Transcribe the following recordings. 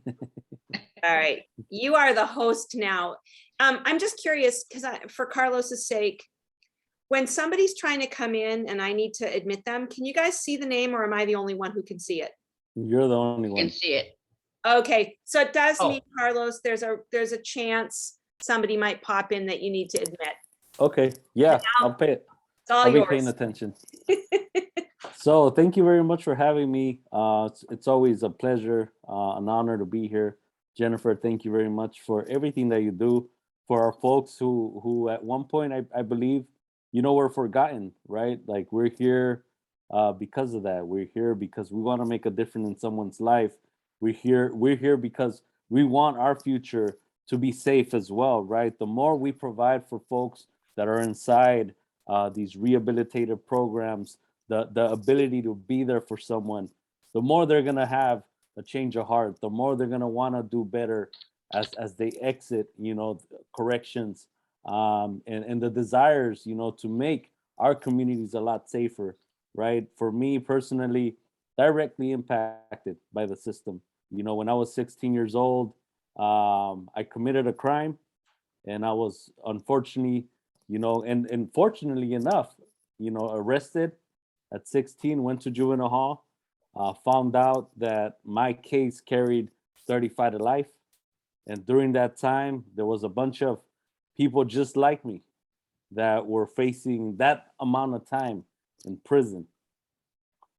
All right, you are the host now. I'm just curious, because for Carlos's sake, when somebody's trying to come in and I need to admit them, can you guys see the name or am I the only one who can see it? You're the only Can one. see it. Okay, so it does Oh. mean, Carlos, there's a chance somebody might pop in that you need to admit. Okay, yeah, Now- It's It's all I'll be paying yours. attention. So thank you very much for having me. It's always a pleasure, an honor to be here. Jennifer, thank you very much for everything that you do for our folks who at one point I believe, were forgotten, right? Like we're here because of that. We're here because we want to make a difference in someone's life. We're here because we want our future to be safe as well, right? The more we provide for folks that are inside these rehabilitative programs, the ability to be there for someone, the more they're gonna have a change of heart, the more they're gonna want to do better as they exit, corrections, and the desires, to make our communities a lot safer, right? For me personally, directly impacted by the system. When I was 16 years old, I committed a crime, and I was unfortunately, and fortunately enough, arrested at 16, went to juvenile hall, found out that my case carried 35 to life. And during that time, there was a bunch of people just like me that were facing that amount of time in prison.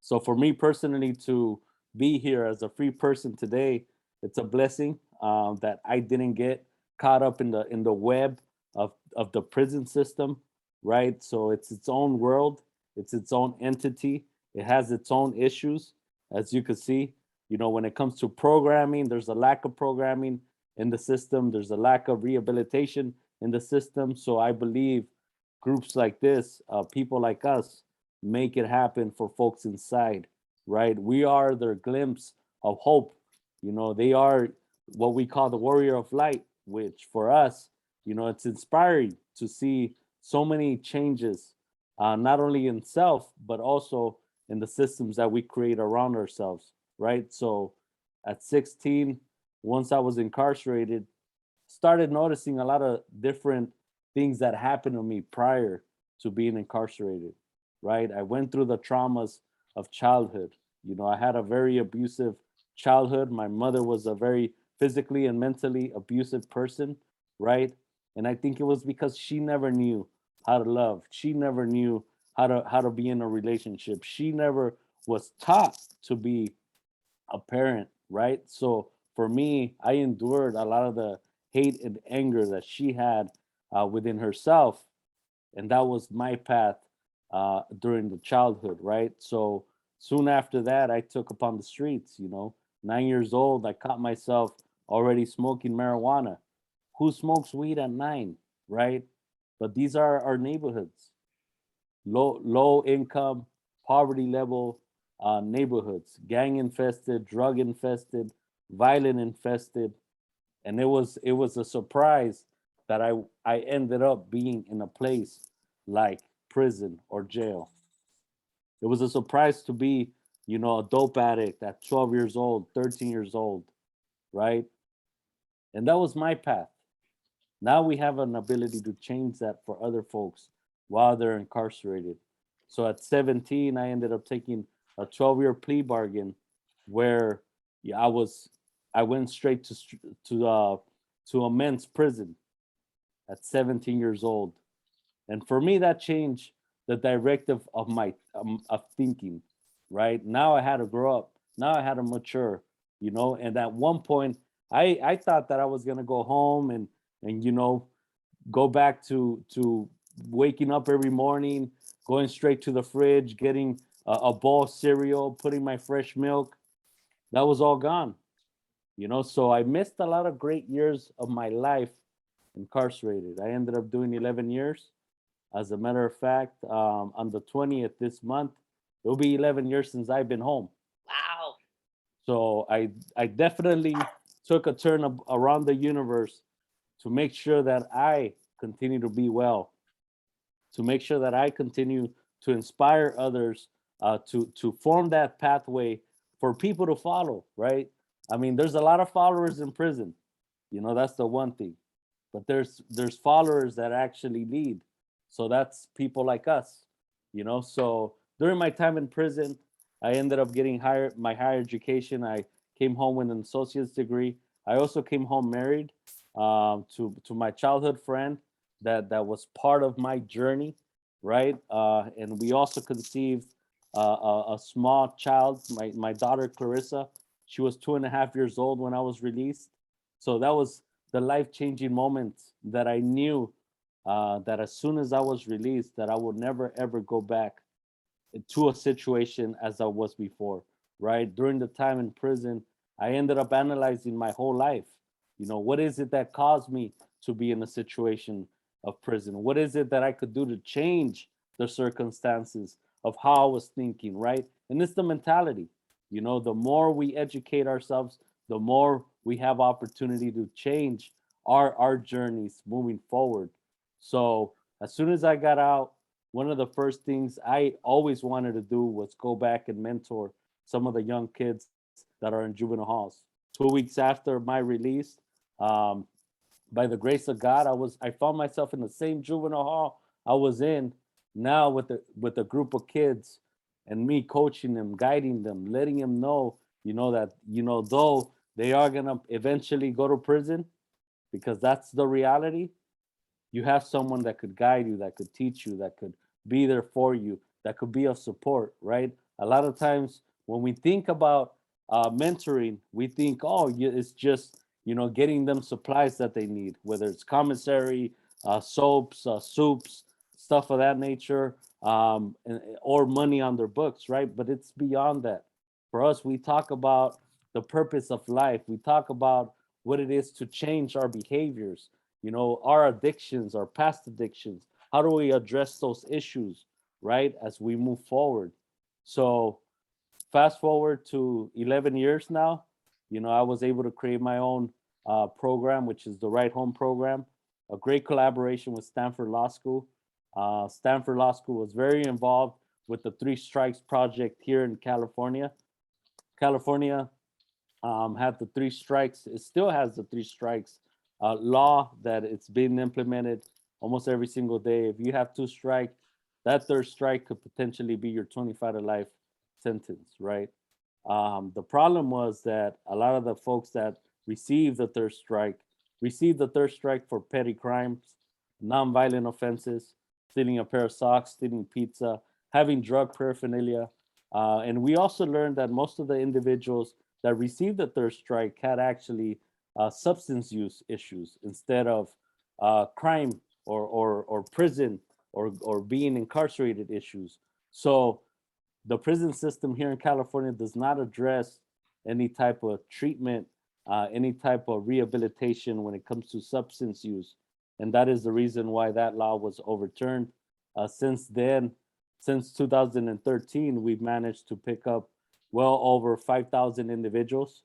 So for me personally to be here as a free person today, it's a blessing that I didn't get caught up in the web of the prison system, right? So it's its own world, it's its own entity, it has its own issues, as you can see. When it comes to programming, there's a lack of programming in the system. There's a lack of rehabilitation in the system. So I believe groups like this, people like us, make it happen for folks inside, right? We are their glimpse of hope. They are what we call the warrior of light, which for us, it's inspiring to see so many changes, not only in self, but also in the systems that we create around ourselves, right? So at 16, once I was incarcerated, started noticing a lot of different things that happened to me prior to being incarcerated, right? I went through the traumas of childhood. I had a very abusive childhood. My mother was a very physically and mentally abusive person, right? And I think it was because she never knew how to love. She never knew how to be in a relationship. She never was taught to be a parent, right? So for me, I endured a lot of the hate and anger that she had within herself, and that was my path during the childhood, right? So soon after that, I took upon the streets. 9 years old, I caught myself already smoking marijuana. Who smokes weed at 9, right? But these are our neighborhoods, low income, poverty level neighborhoods, gang infested, drug infested, violent infested, and it was a surprise that I ended up being in a place like prison or jail. It was a surprise to be, a dope addict at 12 years old, 13 years old, right? And that was my path. Now we have an ability to change that for other folks while they're incarcerated. So at 17, I ended up taking a 12-year plea bargain where, yeah, I went straight to a men's prison at 17 years old. And for me, that changed the directive of my of thinking, right? Now I had to grow up. Now I had to mature, And at one point, I thought that I was gonna go home and go back to waking up every morning, going straight to the fridge, getting a bowl of cereal, putting my fresh milk. That was all gone, So I missed a lot of great years of my life incarcerated. I ended up doing 11 years. As a matter of fact, on the 20th this month, it'll be 11 years since I've been home. Wow. So I definitely took a turn around the universe to make sure that I continue to be well, to make sure that I continue to inspire others to form that pathway for people to follow, right? I mean, there's a lot of followers in prison. That's the one thing. But there's followers that actually lead. So that's people like us. So during my time in prison, I ended up getting my higher education. I came home with an associate's degree. I also came home married to my childhood friend that was part of my journey, right? And we also conceived a small child, my daughter Clarissa. She was 2.5 years old when I was released. So that was the life-changing moments that I knew that as soon as I was released, that I would never ever go back to a situation as I was before, right? During the time in prison, I ended up analyzing my whole life. What is it that caused me to be in a situation of prison? What is it that I could do to change the circumstances of how I was thinking, right? And it's the mentality. The more we educate ourselves, the more we have opportunity to change our journeys moving forward. So as soon as I got out, one of the first things I always wanted to do was go back and mentor some of the young kids that are in juvenile halls. 2 weeks after my release, um, by the grace of God, I found myself in the same juvenile hall I was in now with a group of kids, and me coaching them, guiding them, letting them know, that though they are gonna eventually go to prison, because that's the reality, you have someone that could guide you, that could teach you, that could be there for you, that could be of support, right? A lot of times when we think about mentoring, we think, oh, it's just, getting them supplies that they need, whether it's commissary, soaps, soups, stuff of that nature, or money on their books, right? But it's beyond that. For us, we talk about the purpose of life. We talk about what it is to change our behaviors, our addictions, our past addictions. How do we address those issues, right, as we move forward? So fast forward to 11 years now, I was able to create my own program, which is the Right Home program, a great collaboration with Stanford Law School. Stanford Law School was very involved with the Three Strikes project here in California. California had the three strikes. It still has the three strikes law that it's being implemented almost every single day. If you have two strikes, that third strike could potentially be your 25 to life sentence, right? The problem was that a lot of the folks that received the third strike for petty crimes, nonviolent offenses, stealing a pair of socks, stealing pizza, having drug paraphernalia. And we also learned that most of the individuals that received the third strike had actually substance use issues instead of crime or prison or being incarcerated issues. So the prison system here in California does not address any type of treatment, any type of rehabilitation when it comes to substance use. And that is the reason why that law was overturned. Since then, since 2013, we've managed to pick up well over 5,000 individuals.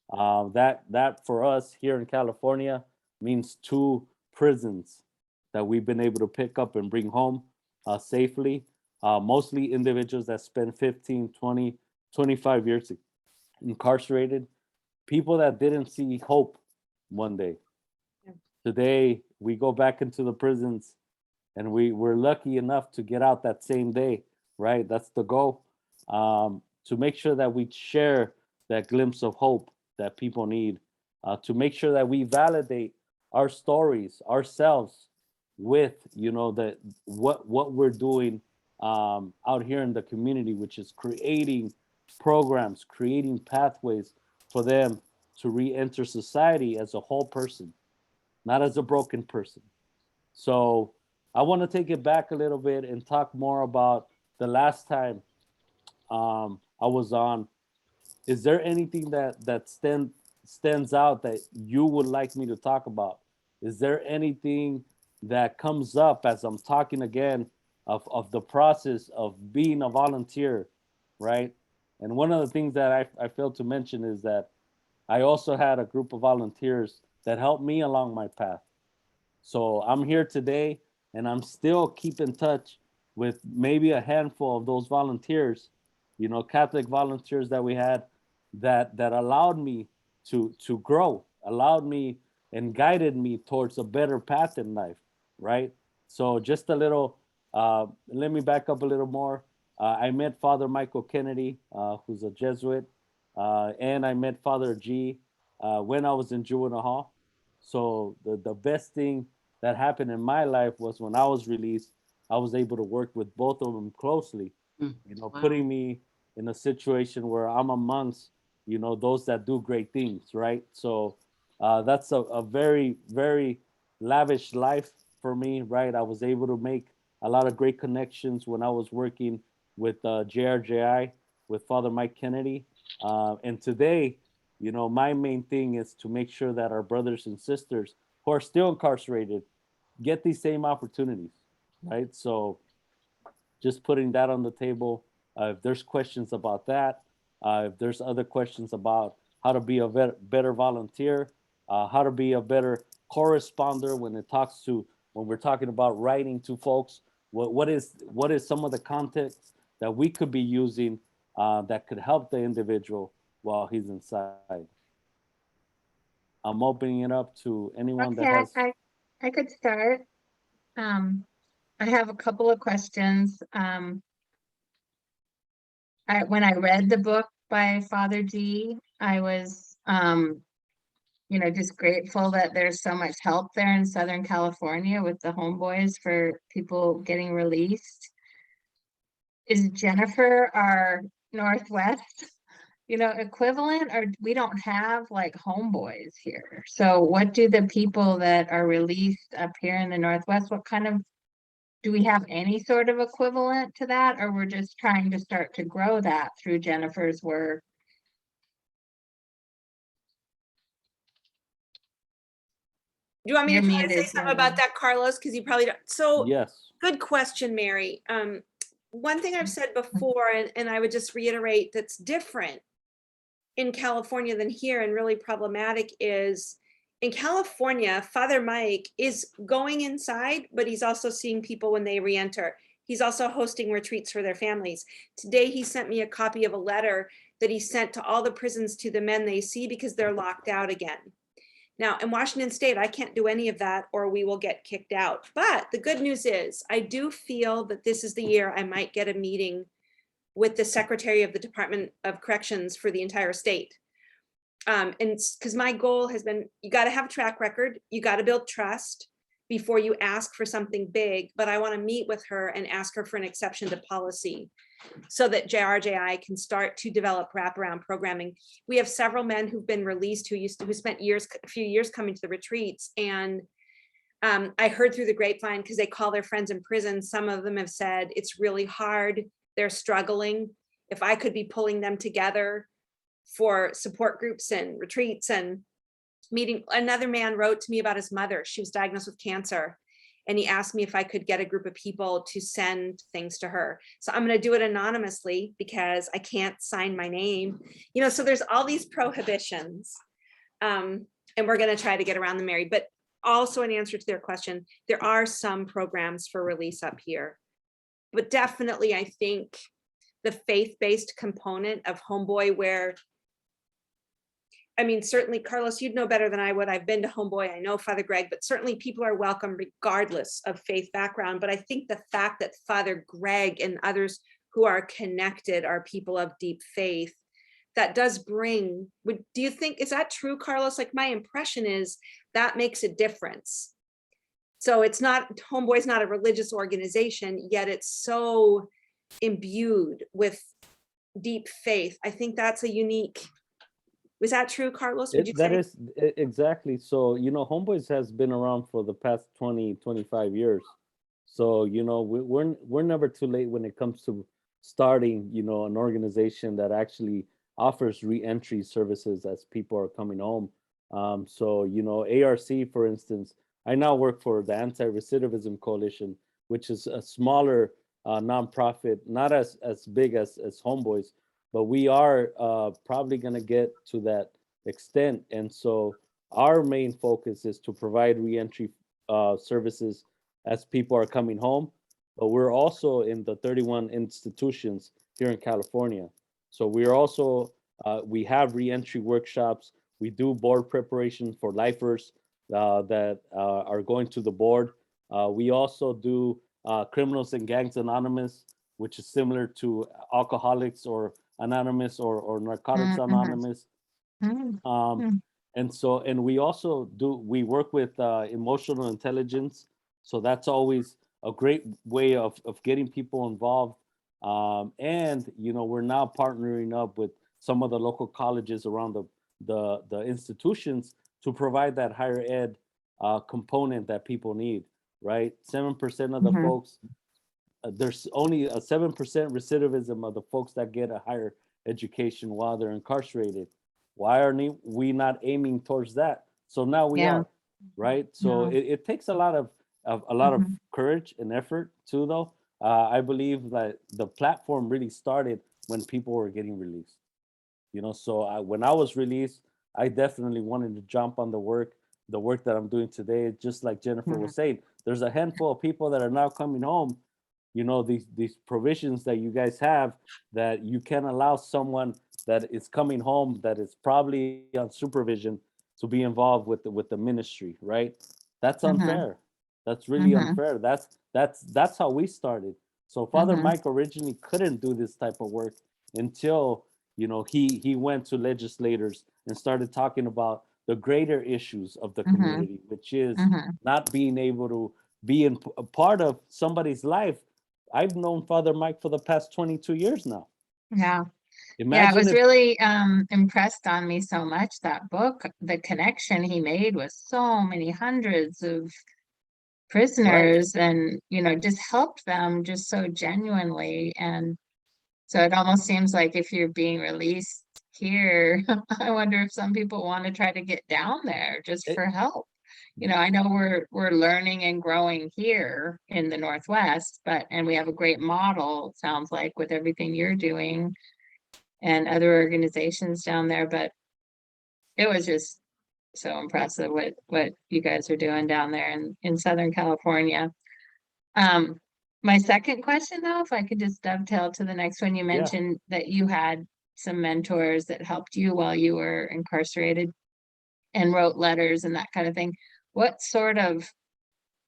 That for us here in California means two prisons that we've been able to pick up and bring home safely. Mostly individuals that spend 15, 20, 25 years incarcerated, people that didn't see hope one day. Yeah. Today, we go back into the prisons and we're lucky enough to get out that same day, right? That's the goal. To make sure that we share that glimpse of hope that people need, to make sure that we validate our stories ourselves with, the what we're doing out here in the community, which is creating programs, creating pathways for them to re-enter society as a whole person, not as a broken person. So I want to take it back a little bit and talk more about the last time I was on. Is there anything that stands out that you would like me to talk about? Is there anything that comes up as I'm talking again of the process of being a volunteer, right? And one of the things that I failed to mention is that I also had a group of volunteers that helped me along my path. So I'm here today and I'm still keep in touch with maybe a handful of those volunteers, Catholic volunteers that we had that allowed me to grow, allowed me and guided me towards a better path in life, right? So just a little, let me back up a little more. I met Father Michael Kennedy, who's a Jesuit, and I met Father G when I was in juvenile hall. So the best thing that happened in my life was when I was released, I was able to work with both of them closely, Wow. putting me in a situation where I'm amongst, those that do great things, right? So that's a very, very lavish life for me, right? I was able to make a lot of great connections when I was working with JRJI, with Father Mike Kennedy. And today, my main thing is to make sure that our brothers and sisters who are still incarcerated get these same opportunities, right? So just putting that on the table. If there's questions about that, if there's other questions about how to be a better volunteer, how to be a better corresponder when we're talking about writing to folks, what is some of the context that we could be using that could help the individual while he's inside. I'm opening it up to anyone that Okay, has. I could start. I have a couple of questions. When I read the book by Father G, I was, just grateful that there's so much help there in Southern California with the homeboys for people getting released. Is Jennifer our Northwest, equivalent, or we don't have like homeboys here? So what do the people that are released up here in the Northwest, do we have any sort of equivalent to that, or we're just trying to start to grow that through Jennifer's work? Do you want me You're to try to say muted, something about that, Carlos? Because you probably don't. So Yes. good question, Mary. One thing I've said before, and I would just reiterate that's different in California than here and really problematic is in California, Father Mike is going inside, but he's also seeing people when they re-enter. He's also hosting retreats for their families. Today, he sent me a copy of a letter that he sent to all the prisons to the men they see because they're locked out again. Now, in Washington State, I can't do any of that or we will get kicked out. But the good news is I do feel that this is the year I might get a meeting with the Secretary of the Department of Corrections for the entire state. And because my goal has been, you got to have a track record, you got to build trust before you ask for something big. But I want to meet with her and ask her for an exception to policy so that JRJI can start to develop wraparound programming. We have several men who've been released who spent a few years coming to the retreats. And I heard through the grapevine, because they call their friends in prison, some of them have said it's really hard, they're struggling. If I could be pulling them together for support groups and retreats and meeting. Another man wrote to me about his mother. She was diagnosed with cancer. And he asked me if I could get a group of people to send things to her. So I'm going to do it anonymously because I can't sign my name. So there's all these prohibitions. And we're going to try to get around them, Mary. But also in answer to their question, there are some programs for release up here. But definitely, I think the faith-based component of Homeboy, where, certainly, Carlos, you'd know better than I would. I've been to Homeboy, I know Father Greg, but certainly people are welcome regardless of faith background. But I think the fact that Father Greg and others who are connected are people of deep faith, that does bring, do you think, is that true, Carlos? Like, my impression is that makes a difference. So it's not, Homeboy's not a religious organization, yet it's so imbued with deep faith. I think that's a unique. Was that true, Carlos? Would you That say? is exactly. So, Homeboys has been around for the past 20, 25 years. So, we're never too late when it comes to starting, an organization that actually offers re-entry services as people are coming home. So, ARC, for instance, I now work for the Anti-Recidivism Coalition, which is a smaller nonprofit, not as big as Homeboys, but we are probably going to get to that extent. And so our main focus is to provide reentry services as people are coming home. But we're also in the 31 institutions here in California. So we're also, we have reentry workshops. We do board preparation for lifers that are going to the board. We also do Criminals and Gangs Anonymous, which is similar to Alcoholics or Anonymous or Narcotics Mm-hmm. Anonymous. Um, Mm-hmm. and we also we work with emotional intelligence. So that's always a great way of getting people involved. And, we're now partnering up with some of the local colleges around the institutions to provide that higher ed component that people need, right? 7% of the Mm-hmm. folks, there's only a 7% recidivism of the folks that get a higher education while they're incarcerated. Why are we not aiming towards that? So now we Yeah. are, right? So No. it takes a lot of Mm-hmm. courage and effort too, though. I believe that the platform really started when people were getting released. So when I was released, I definitely wanted to jump on the work that I'm doing today. Just like Jennifer Mm-hmm. was saying, there's a handful of people that are now coming home. These provisions that you guys have, that you can allow someone that is coming home that is probably on supervision to be involved with the ministry, right? That's Mm-hmm. unfair. That's really Mm-hmm. unfair. That's how we started. So Father Mm-hmm. Mike originally couldn't do this type of work until he went to legislators and started talking about the greater issues of the Mm-hmm. community, which is Mm-hmm. not being able to be in a part of somebody's life. I've known Father Mike for the past 22 years now. Yeah. Yeah, it Imagine was if, really impressed on me so much, that book, the connection he made with so many hundreds of right? prisoners, and just helped them just so genuinely. And so it almost seems like if you're being released here, I wonder if some people want to try to get down there just It, for help. I know we're learning and growing here in the Northwest, and we have a great model, it sounds like, with everything you're doing and other organizations down there. But it was just so impressive what you guys are doing down there in Southern California. Um, my second question, though, if I could just dovetail to the next one, you yeah. mentioned that you had some mentors that helped you while you were incarcerated and wrote letters and that kind of thing. What sort of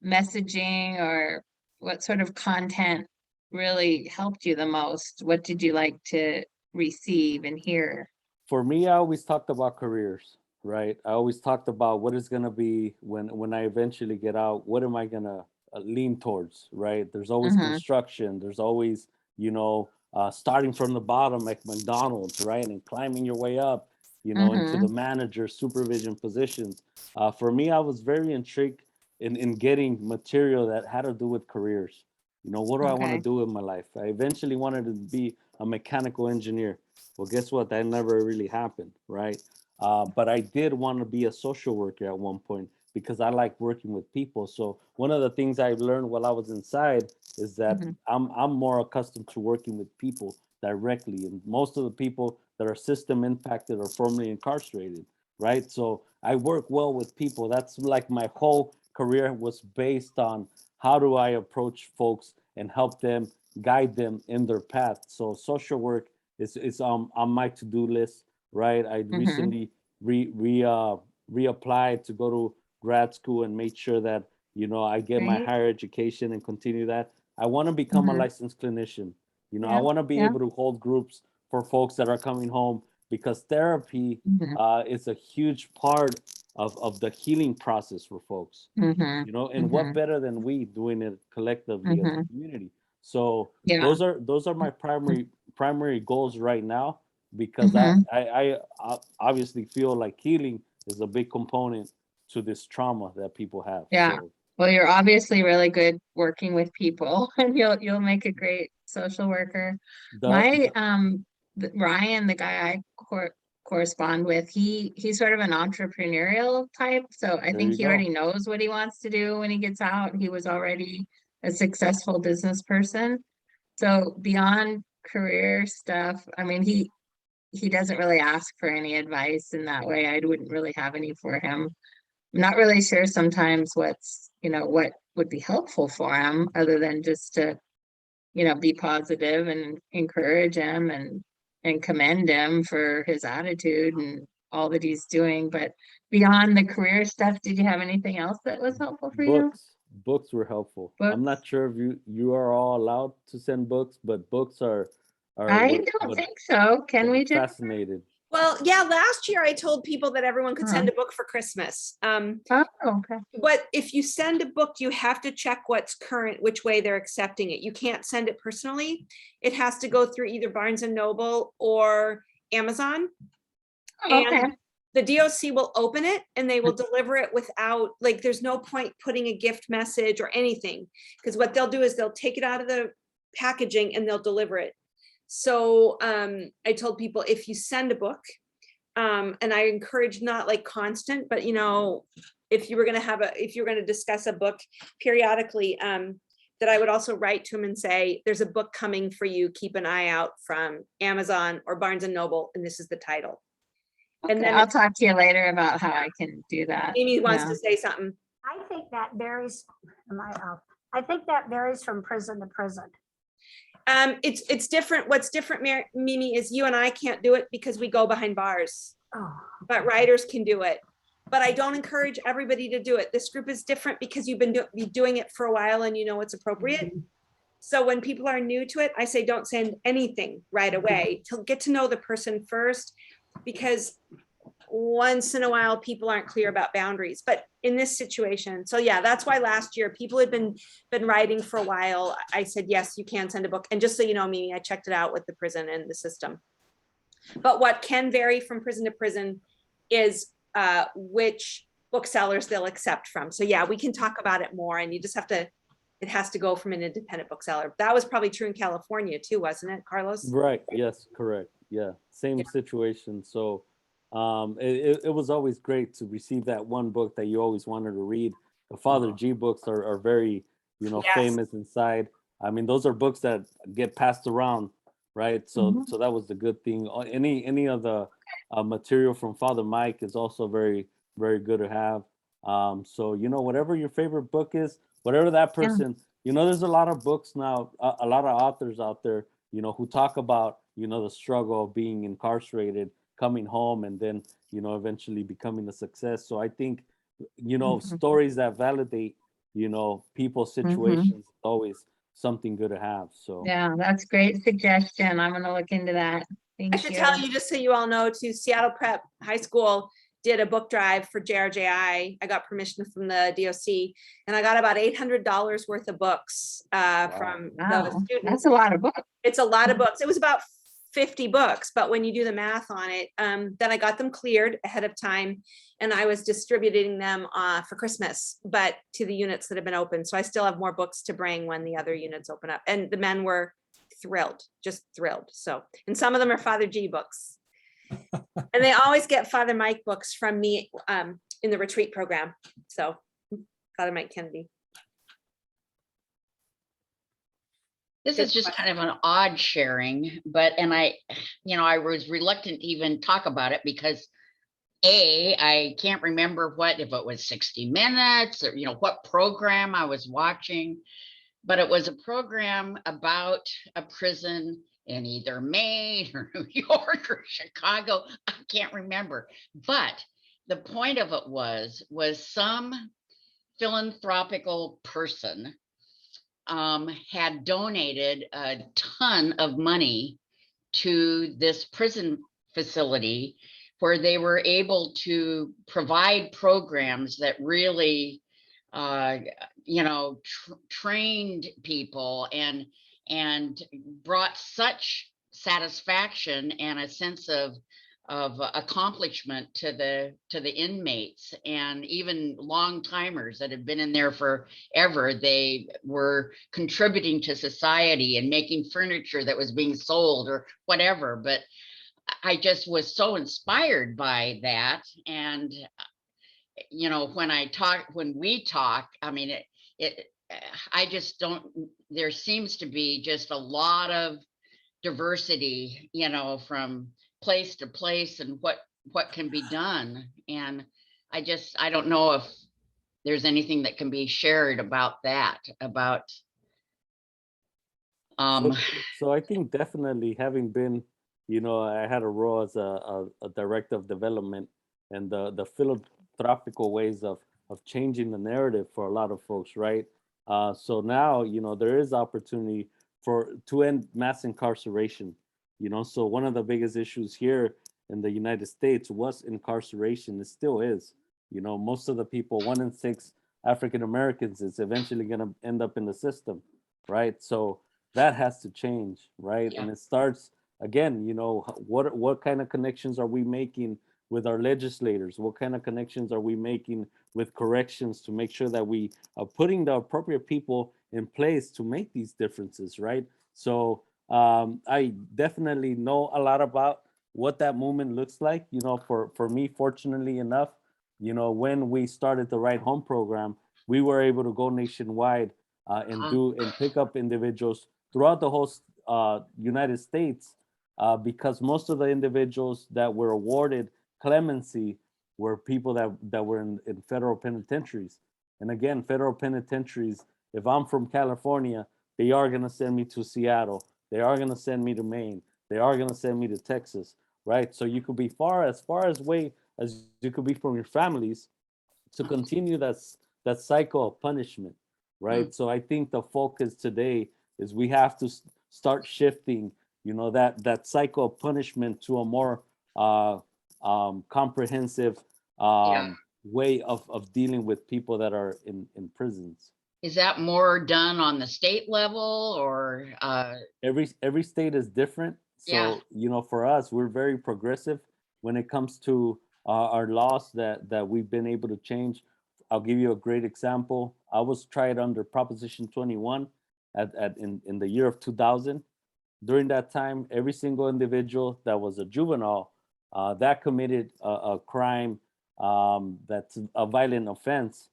messaging or what sort of content really helped you the most? What did you like to receive and hear? For me, I always talked about careers, right? I always talked about what is going to be when I eventually get out. What am I going to lean towards, right? There's always Mm-hmm. construction. There's always, starting from the bottom like McDonald's, right? And climbing your way up, into Mm-hmm. the manager supervision positions. For me, I was very intrigued in getting material that had to do with careers. What do I want to Okay. do in my life? I eventually wanted to be a mechanical engineer. Well, guess what? That never really happened, right? But I did want to be a social worker at one point because I like working with people. So one of the things I learned while I was inside is that Mm-hmm. I'm more accustomed to working with people directly, and most of the people that are system impacted are formerly incarcerated, right? So I work well with people. That's like my whole career was based on how do I approach folks and help them, guide them in their path. So social work is on my to-do list, right? I Mm-hmm. recently reapplied to go to grad school and made sure that I get my Great. higher education and continue that. I want to become a Mm-hmm. licensed clinician. I Yeah. want to be Yeah. able to hold groups for folks that are coming home, because therapy Mm-hmm. is a huge part of the healing process for folks. Mm-hmm. And what Mm-hmm. better than we doing it collectively as a Mm-hmm. community? So Yeah. those are my primary goals right now, because I, Mm-hmm. I I obviously feel like healing is a big component to this trauma that people have. Yeah. So Well, you're obviously really good working with people, and you'll make a great social worker. My the Ryan, the guy I correspond with, he's sort of an entrepreneurial type. So I there think you he go. already knows what he wants to do when he gets out. He was already a successful business person. So beyond career stuff, I mean, he doesn't really ask for any advice in that way. I wouldn't really have any for him. I'm not really sure sometimes what would be helpful for him, other than just to, be positive and encourage him and commend him for his attitude and all that he's doing, but beyond the career stuff, did you have anything else that was helpful for you? Books were helpful. I'm not Books? sure if you are all allowed to send books, but books are I what don't think so. Can we just? fascinated. Well, yeah, last year I told people that everyone could send a book for Christmas. Oh, okay. But if you send a book, you have to check what's current, which way they're accepting it. You can't send it personally. It has to go through either Barnes and Noble or Amazon. Oh, okay. And the DOC will open it and they will deliver it without, like, there's no point putting a gift message or anything. Because what they'll do is they'll take it out of the packaging and they'll deliver it. So I told people, if you send a book, and I encourage not like constant, but if you were going to discuss a book periodically, that I would also write to them and say, there's a book coming for you. Keep an eye out from Amazon or Barnes and Noble, and this is the title. And Okay, then I'll talk to you later about how I can do that. Amy wants Yeah. to say something. I think that varies. I think that varies from prison to prison. It's different. What's different, Mimi, is you and I can't do it because we go behind bars, Oh, but writers can do it. But I don't encourage everybody to do it. This group is different because you've been doing it for a while and you know it's appropriate. So when people are new to it, I say don't send anything right away. To get to know the person first, because once in a while people aren't clear about boundaries. But in this situation, so yeah, that's why last year people had been writing for a while. I said, yes, you can send a book. And just so you know, Mimi, I checked it out with the prison and the system. But what can vary from prison to prison is which booksellers they'll accept from. So yeah, we can talk about it more, and you just have to, it has to go from an independent bookseller. That was probably true in California too, wasn't it, Carlos? Right. Yes, correct. Yeah. Same situation. So it was always great to receive that one book that you always wanted to read. The Father G books are very, Yes. famous inside. I mean, those are books that get passed around, right? So so that was the good thing. Any of the material from Father Mike is also very, very good to have. So whatever your favorite book is, whatever that person, there's a lot of books now, a lot of authors out there, who talk about the struggle of being incarcerated, coming home, and then eventually becoming a success. So I think stories that validate people's situations is always something good to have. So Yeah, that's great suggestion. I'm gonna look into that. I Thank should you. tell you, just so you all know, too, Seattle Prep High School did a book drive for JRJI. I got permission from the DOC, and I got about $800 worth of books from the Wow, students. that's a lot of books. It's a lot of books. It was about 50 books, but when you do the math on it, then I got them cleared ahead of time, and I was distributing them for Christmas, but to the units that have been open. So I still have more books to bring when the other units open up. And the men were thrilled, just thrilled. So, and some of them are Father G books. And they always get Father Mike books from me in the retreat program. So Father Mike Kennedy. This is just kind of an odd sharing, and I was reluctant to even talk about it because I can't remember if it was 60 Minutes or, what program I was watching, but it was a program about a prison in either Maine or New York or Chicago. I can't remember, but the point of it was some philanthropical person had donated a ton of money to this prison facility where they were able to provide programs that really trained people and brought such satisfaction and a sense of accomplishment to the inmates, and even long timers that had been in there forever. They were contributing to society and making furniture that was being sold or whatever. But I just was so inspired by that. And when we talk, I mean, I just don't, there seems to be just a lot of diversity, from place to place, and what can be done. And I don't know if there's anything that can be shared about that, so I think definitely having been I had a role as a director of development and the philanthropical ways of changing the narrative for a lot of folks, right? So now, there is opportunity to end mass incarceration. So one of the biggest issues here in the United States was incarceration. It still is. Most of the people, 1 in 6 African Americans, is eventually going to end up in the system, right? So that has to change, right? Yeah. And it starts again. What kind of connections are we making with our legislators? What kind of connections are we making with corrections to make sure that we are putting the appropriate people in place to make these differences, right? So I definitely know a lot about what that movement looks like. For me, fortunately enough, when we started the Right Home program, we were able to go nationwide and pick up individuals throughout the whole United States, because most of the individuals that were awarded clemency were people that were in federal penitentiaries. And again, federal penitentiaries, if I'm from California, they are going to send me to Seattle. They are going to send me to Maine. They are going to send me to Texas, right? So you could be as far away as you could be from your families to continue that cycle of punishment, right? So I think the focus today is we have to start shifting, that cycle of punishment to a more comprehensive way of dealing with people that are in prisons. Is that more done on the state level or Every state is different. Yeah. So, for us, we're very progressive when it comes to our laws that we've been able to change. I'll give you a great example. I was tried under Proposition 21 in the year of 2000. During that time, every single individual that was a juvenile that committed a crime, that's a violent offense,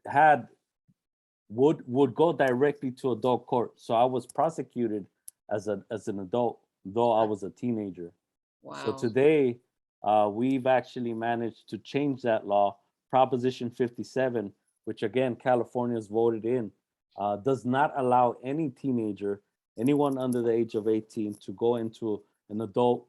had would go directly to adult court. So I was prosecuted as an adult, though I was a teenager. So wow. today, we've actually managed to change that law. Proposition 57, which again California's voted in, does not allow any teenager, anyone under the age of 18, to go into an adult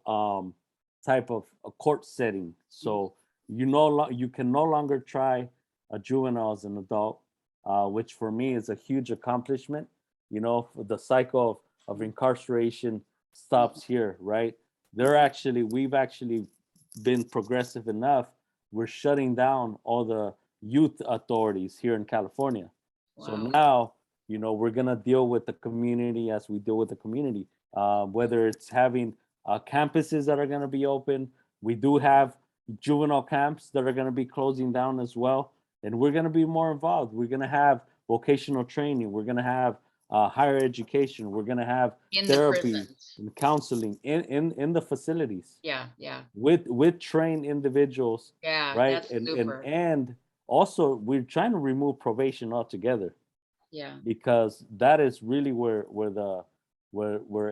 type of a court setting. So you can no longer try a juvenile as an adult, which for me is a huge accomplishment. The cycle of incarceration stops here, right? We've actually been progressive enough. We're shutting down all the youth authorities here in California. So Wow. now, we're gonna deal with the community as we deal with the community. Whether it's having campuses that are gonna be open, we do have juvenile camps that are gonna be closing down as well, and we're gonna be more involved. We're gonna have vocational training. We're gonna have higher education. We're gonna have In the therapy prisons. and counseling in the facilities Yeah, yeah, with trained individuals, yeah, right? that's And super. and also we're trying to remove probation altogether, Yeah, because that is really where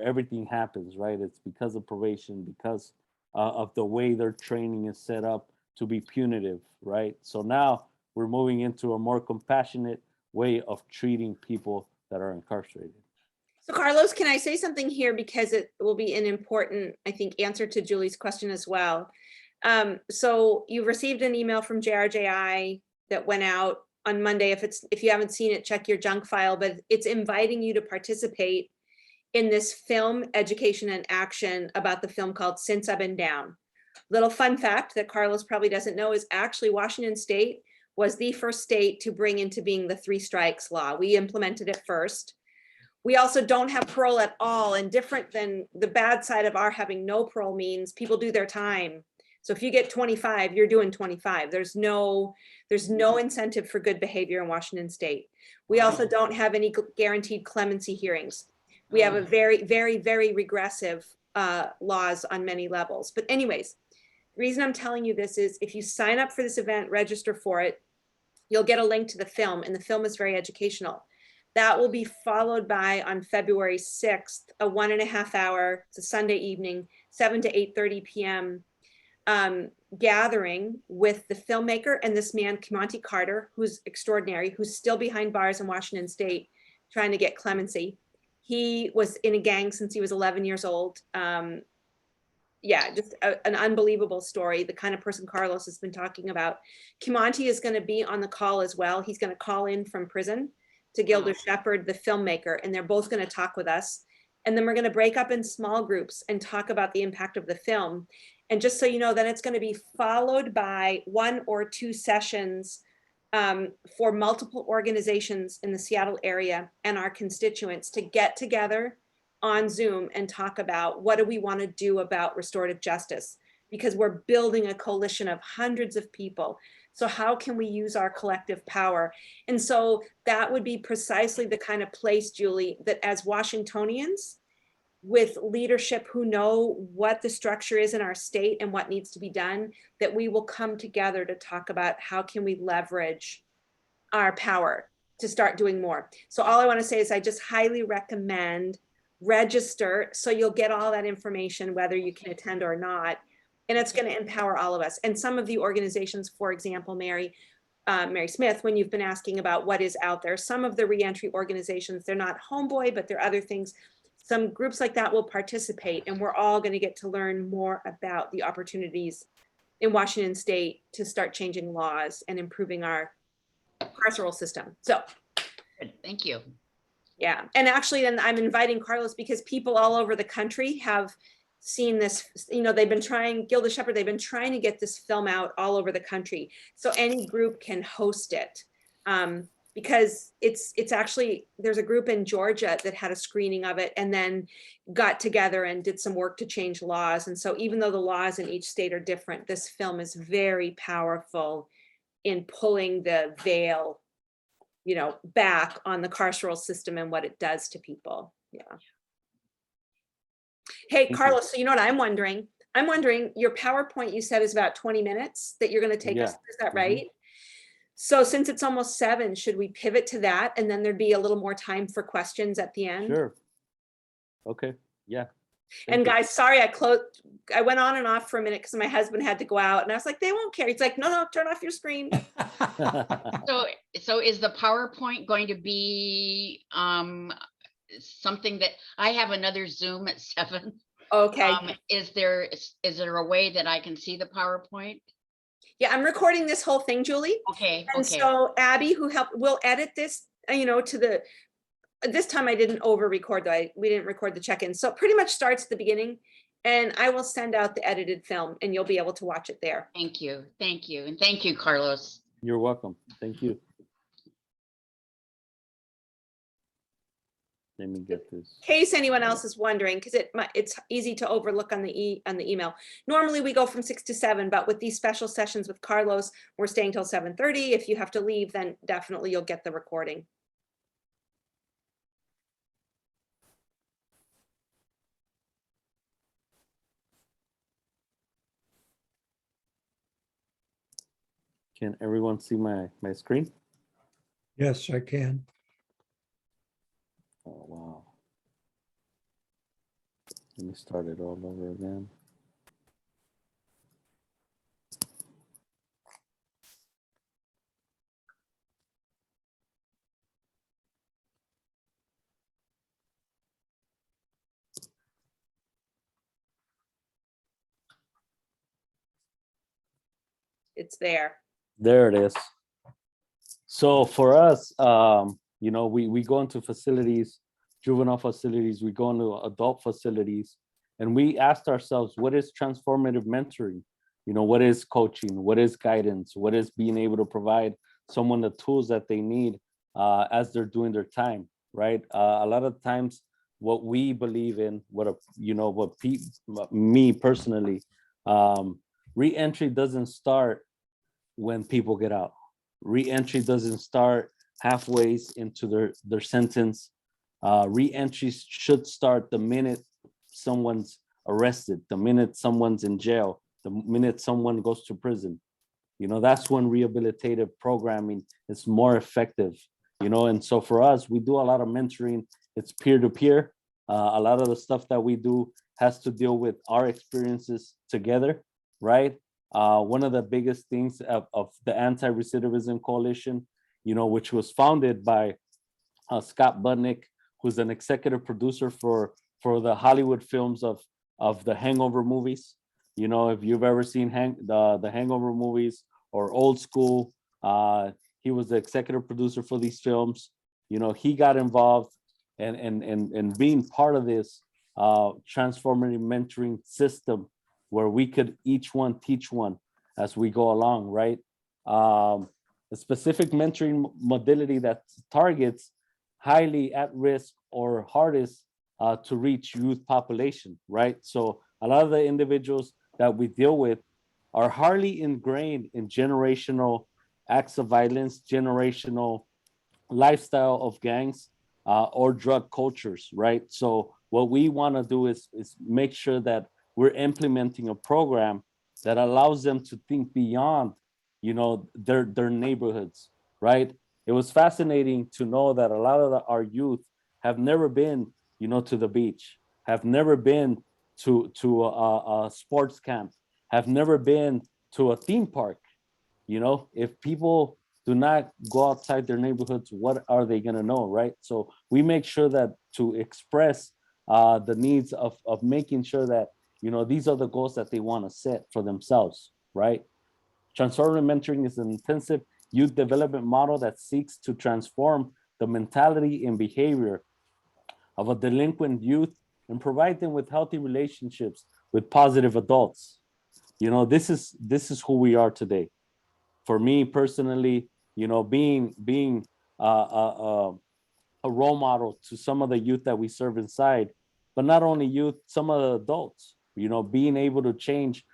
everything happens, right? It's because of probation, because of the way their training is set up to be punitive, right? So now we're moving into a more compassionate way of treating people that are incarcerated. So Carlos, can I say something here, because it will be an important, I think, answer to Julie's question as well. So you received an email from JRJI that went out on Monday. If you haven't seen it, check your junk file, but it's inviting you to participate in this film education and action about the film called Since I've Been Down. Little fun fact that Carlos probably doesn't know is actually Washington State was the first state to bring into being the 3 strikes law. We implemented it first. We also don't have parole at all, and different than the bad side of our having no parole means people do their time. So if you get 25, you're doing 25. There's no incentive for good behavior in Washington State. We also don't have any guaranteed clemency hearings. We have a very, very, very regressive laws on many levels. But anyways, the reason I'm telling you this is if you sign up for this event, register for it, you'll get a link to the film, and the film is very educational. That will be followed by, on February 6th, a 1.5 hour, it's a Sunday evening, 7 to 8:30 p.m. Gathering with the filmmaker and this man, Monty Carter, who's extraordinary, who's still behind bars in Washington State trying to get clemency. He was in a gang since he was 11 years old. yeah, just an unbelievable story, the kind of person Carlos has been talking about. Kimonti is going to be on the call as well. He's going to call in from prison to Gilda Shepherd, the filmmaker, and they're both going to talk with us. And then we're going to break up in small groups and talk about the impact of the film. And just so you know, then it's going to be followed by 1 or 2 sessions for multiple organizations in the Seattle area and our constituents to get together on Zoom and talk about what do we want to do about restorative justice, because we're building a coalition of hundreds of people. So how can we use our collective power? And so that would be precisely the kind of place, Julie, that as Washingtonians with leadership who know what the structure is in our state and what needs to be done, that we will come together to talk about how can we leverage our power to start doing more. So all I want to say is I just highly recommend register so you'll get all that information whether you can attend or not, and it's going to empower all of us. And some of the organizations, for example, Mary Smith, when you've been asking about what is out there, some of the reentry organizations, they're not Homeboy, but they're other things. Some groups like that will participate, and we're all going to get to learn more about the opportunities in Washington State to start changing laws and improving our carceral system. So Good, thank you. yeah, and actually then I'm inviting Carlos because people all over the country have seen this, you know, they've been trying, Gilda Shepherd, they've been trying to get this film out all over the country. So any group can host it. Because it's actually, there's a group in Georgia that had a screening of it and then got together and did some work to change laws. And so even though the laws in each state are different, this film is very powerful in pulling the veil, you know, back on the carceral system and what it does to people. Yeah. Hey, you. Carlos, so you know what I'm wondering? I'm wondering, your PowerPoint you said is about 20 minutes that you're going to take us, Yeah. is that Mhm. right? So since it's almost 7, should we pivot to that and then there'd be a little more time for questions at the end? Sure. Okay. Yeah. And Thank you. guys, sorry, I went on and off for a minute because my husband had to go out and I was like, they won't care. He's like, no, turn off your screen. So is the PowerPoint going to be something that I have another Zoom at 7? Okay. Is there a way that I can see the PowerPoint? Yeah, I'm recording this whole thing, Julie. Okay, And okay. so Abby, who helped, will edit this, you know, to the, this time I didn't over record though. We didn't record the check-in. So it pretty much starts at the beginning and I will send out the edited film and you'll be able to watch it there. Thank you. Thank you. And thank you, Carlos. You're welcome. Thank you. Let me get this. In case anyone else is wondering, because it's easy to overlook on the email. Normally we go from 6 to 7, but with these special sessions with Carlos, we're staying till 7:30. If you have to leave, then definitely you'll get the recording. Can everyone see my screen? Yes, I can. Oh, wow. Let me start it all over again. It's there. There it is. So for us, you know, we go into facilities, juvenile facilities, we go into adult facilities, and we asked ourselves, what is transformative mentoring? You know, what is coaching? What is guidance? What is being able to provide someone the tools that they need as they're doing their time, right? A lot of times, what we believe in, me personally, re-entry doesn't start when people get out. Re-entry doesn't start halfway into their sentence. Re-entry should start the minute someone's arrested, the minute someone's in jail, the minute someone goes to prison. You know, that's when rehabilitative programming is more effective, you know. And so for us, we do a lot of mentoring. It's peer-to-peer. A lot of the stuff that we do has to deal with our experiences together, right? One of the biggest things of the Anti-Recidivism Coalition, you know, which was founded by Scott Budnick, who's an executive producer for the Hollywood films of of the Hangover movies. You know, if you've ever seen the Hangover movies or Old School, he was the executive producer for these films. You know, he got involved and being part of this transformative mentoring system where we could each one teach one as we go along, right? A specific mentoring modality that targets highly at risk or hardest to reach youth population, right? So a lot of the individuals that we deal with are hardly ingrained in generational acts of violence, generational lifestyle of gangs or drug cultures, right? So what we want to do is make sure that we're implementing a program that allows them to think beyond, you know, their neighborhoods, right? It was fascinating to know that a lot of our youth have never been, you know, to the beach, have never been to a sports camp, have never been to a theme park. You know, if people do not go outside their neighborhoods, what are they going to know, right? So we make sure that to express the needs of making sure that, you know, these are the goals that they want to set for themselves, right? Transformative mentoring is an intensive youth development model that seeks to transform the mentality and behavior of a delinquent youth and provide them with healthy relationships with positive adults. You know, this is who we are today. For me personally, you know, being a role model to some of the youth that we serve inside, but not only youth, some of the adults, you know, being able to change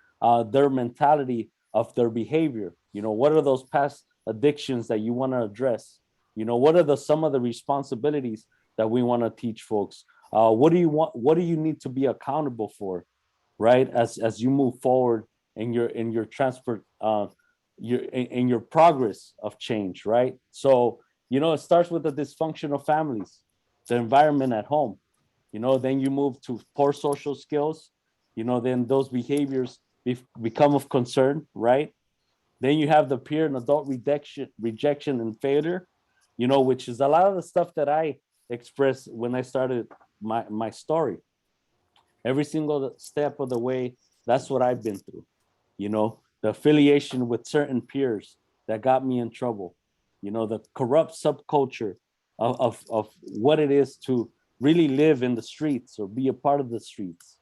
their mentality of their behavior. You know, what are those past addictions that you want to address? You know, what are some of the responsibilities that we want to teach folks? What do you want? What do you need to be accountable for, right? As you move forward in your transfer, in your progress of change, right? So, you know, it starts with the dysfunctional families, the environment at home. You know, then you move to poor social skills. You know, then those behaviors become of concern, right? Then you have the peer and adult rejection and failure, you know, which is a lot of the stuff that I expressed when I started my story. Every single step of the way, that's what I've been through. You know, the affiliation with certain peers that got me in trouble. You know, the corrupt subculture of what it is to really live in the streets or be a part of the streets,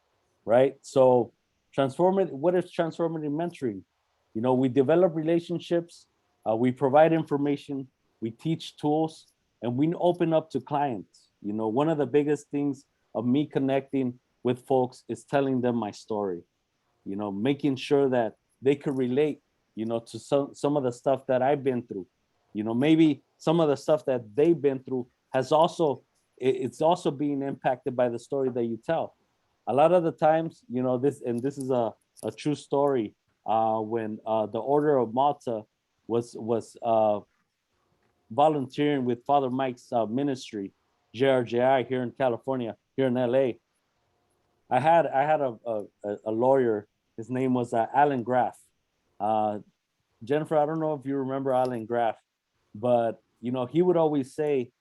right? So what is transformative mentoring? You know, we develop relationships, we provide information, we teach tools, and we open up to clients. You know, one of the biggest things of me connecting with folks is telling them my story, you know, making sure that they could relate, you know, to some of the stuff that I've been through. You know, maybe some of the stuff that they've been through has also, it's also being impacted by the story that you tell. A lot of the times, you know, this is a true story. When the Order of Malta was volunteering with Father Mike's ministry, JRJI, here in California, here in LA. I had a lawyer. His name was Alan Graff. Uh, Jennifer, I don't know if you remember Alan Graff, but you know he would always say,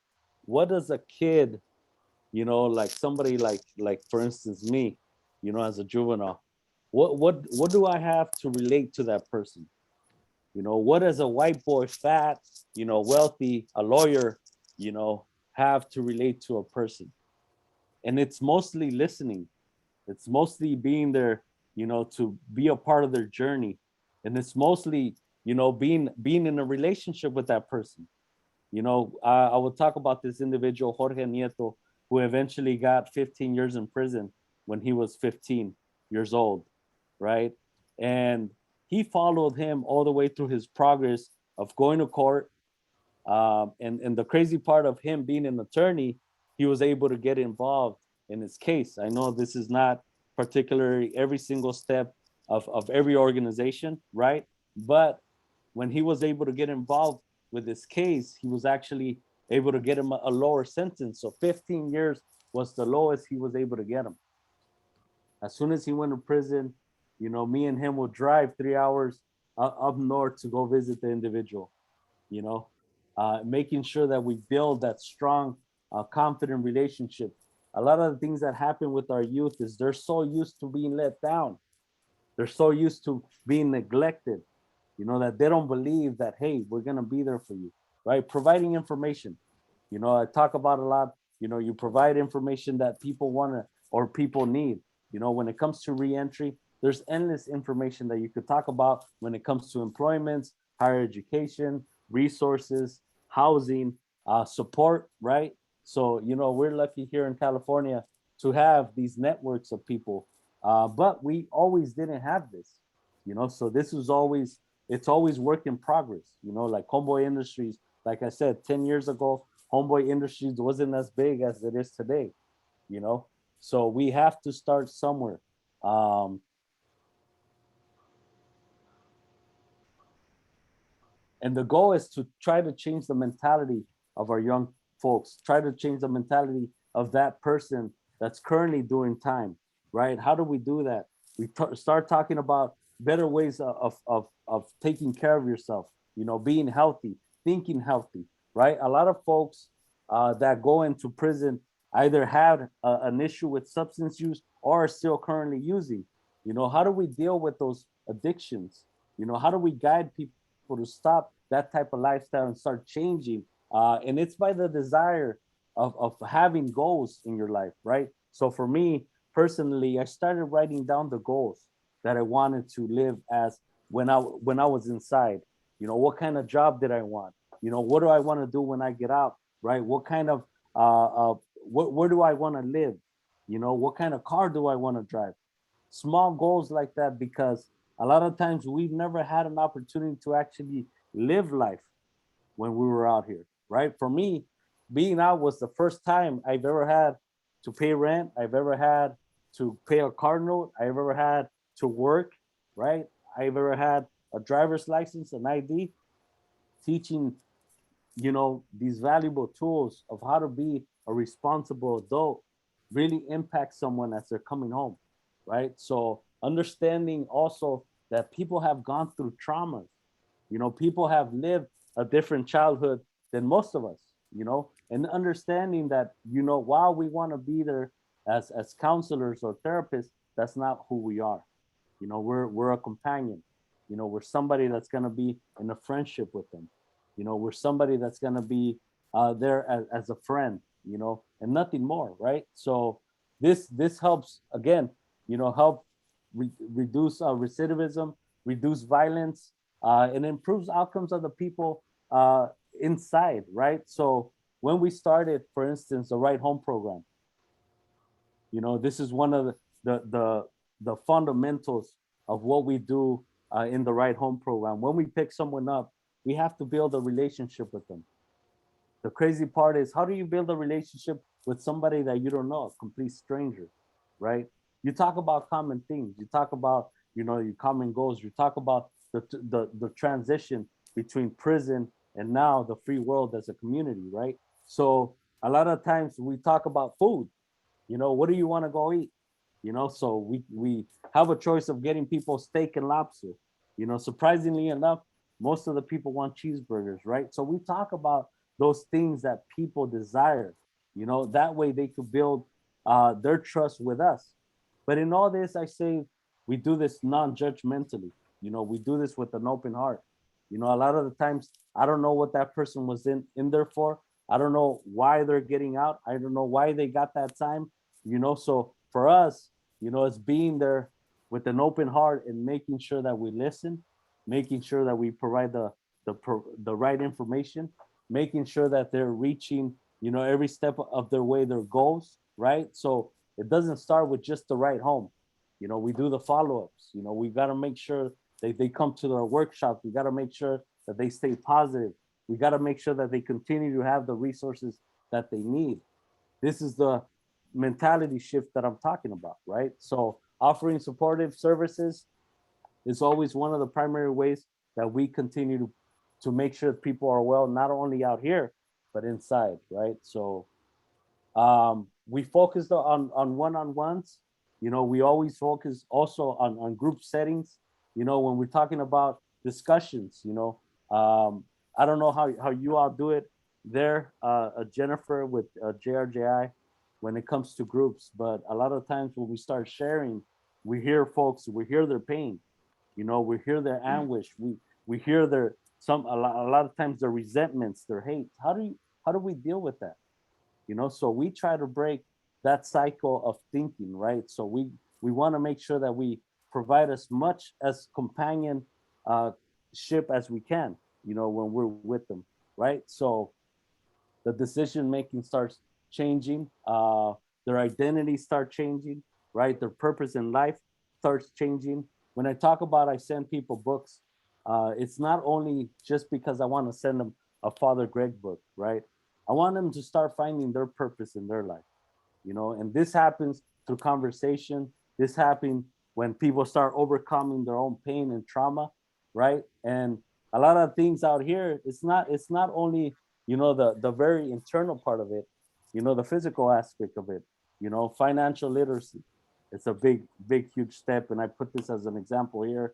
"What does a kid, you know, like somebody like for instance me, you know, as a juvenile, what do I have to relate to that person? You know, what does a white boy, fat, you know, wealthy, a lawyer, you know, have to relate to a person?" And it's mostly listening. It's mostly being there, you know, to be a part of their journey. And it's mostly, you know, being in a relationship with that person. You know, I will talk about this individual, Jorge Nieto, who eventually got 15 years in prison when he was 15 years old, right? And he followed him all the way through his progress of going to court. And the crazy part of him being an attorney, he was able to get involved in his case. I know this is not particularly every single step of every organization, right? But when he was able to get involved with this case, he was actually able to get him a lower sentence. So 15 years was the lowest he was able to get him. As soon as he went to prison, you know, me and him would drive 3 hours up north to go visit the individual, you know, making sure that we build that strong, confident relationship. A lot of the things that happen with our youth is they're so used to being let down. They're so used to being neglected, that they don't believe that, hey, we're going to be there for you, right? Providing information. I talk about a lot, you provide information that people want to or people need. When it comes to reentry, there's endless information that you could talk about when it comes to employments, higher education, resources, housing, support, right? So, we're lucky here in California to have these networks of people, but we always didn't have this, so this is always, it's always work in progress, like Homeboy Industries, like I said, 10 years ago, Homeboy Industries wasn't as big as it is today, so we have to start somewhere. Um, and the goal is to try to change the mentality of our young folks, try to change the mentality of that person that's currently doing time, right? How do we do that? We start talking about better ways of taking care of yourself, being healthy, thinking healthy, right? A lot of folks that go into prison either had an issue with substance use or are still currently using. How do we deal with those addictions? How do we guide people to stop that type of lifestyle and start changing? And it's by the desire of having goals in your life, right? So for me personally, I started writing down the goals that I wanted to live as when I was inside. What kind of job did I want? What do I want to do when I get out? Right? What kind of where do I want to live? What kind of car do I want to drive? Small goals like that, because a lot of times we've never had an opportunity to actually live life when we were out here, right? For me, being out was the first time I've ever had to pay rent, I've ever had to pay a car note, I've ever had to work, right? I've ever had a driver's license, an ID, teaching, these valuable tools of how to be a responsible adult really impact someone as they're coming home, right? So understanding also that people have gone through traumas, people have lived a different childhood than most of us, and understanding that, while we want to be there as counselors or therapists, that's not who we are. We're a companion. We're somebody that's going to be in a friendship with them. We're somebody that's going to be there as a friend, and nothing more, right? So this helps, again, help reduce recidivism, reduce violence, and improves outcomes of the people inside, right? So when we started, for instance, the Right Home program, this is one of the fundamentals of what we do in the Right Home program. When we pick someone up, we have to build a relationship with them. The crazy part is, how do you build a relationship with somebody that you don't know, a complete stranger, right? You talk about common things. You talk about, your common goals. You talk about the transition between prison and now the free world as a community, right? So a lot of times we talk about food. What do you want to go eat? So we have a choice of getting people steak and lobster. Surprisingly enough, most of the people want cheeseburgers, right? So we talk about those things that people desire. That way they could build their trust with us. But in all this, I say we do this non-judgmentally. We do this with an open heart. A lot of the times I don't know what that person was in there for. I don't know why they're getting out. I don't know why they got that time. So for us, it's being there with an open heart and making sure that we listen, making sure that we provide the right information, making sure that they're reaching, every step of their way, their goals, right? So it doesn't start with just the right home. We do the follow-ups. We got to make sure they come to our workshops. We got to make sure that they stay positive. We got to make sure that they continue to have the resources that they need. This is the mentality shift that I'm talking about, right? So offering supportive services is always one of the primary ways that we continue to make sure people are well, not only out here, but inside, right? So we focused on one-on-ones. We always focus also on group settings. When we're talking about discussions, I don't know how you all do it there, Jennifer with JRJI, when it comes to groups. But a lot of times when we start sharing, we hear folks, we hear their pain, we hear their anguish, we hear their a lot of times their resentments, their hate. How do we deal with that? So we try to break that cycle of thinking, right? So we want to make sure that we provide as much as companion ship as we can, when we're with them, right? So the decision making starts changing, their identity start changing, right? Their purpose in life starts changing. When I talk about I send people books, it's not only just because I want to send them a Father Greg book, right? I want them to start finding their purpose in their life, and this happens through conversation. This happens when people start overcoming their own pain and trauma, right? And a lot of things out here, it's not only, the very internal part of it, the physical aspect of it, financial literacy. It's a big huge step, and I put this as an example here,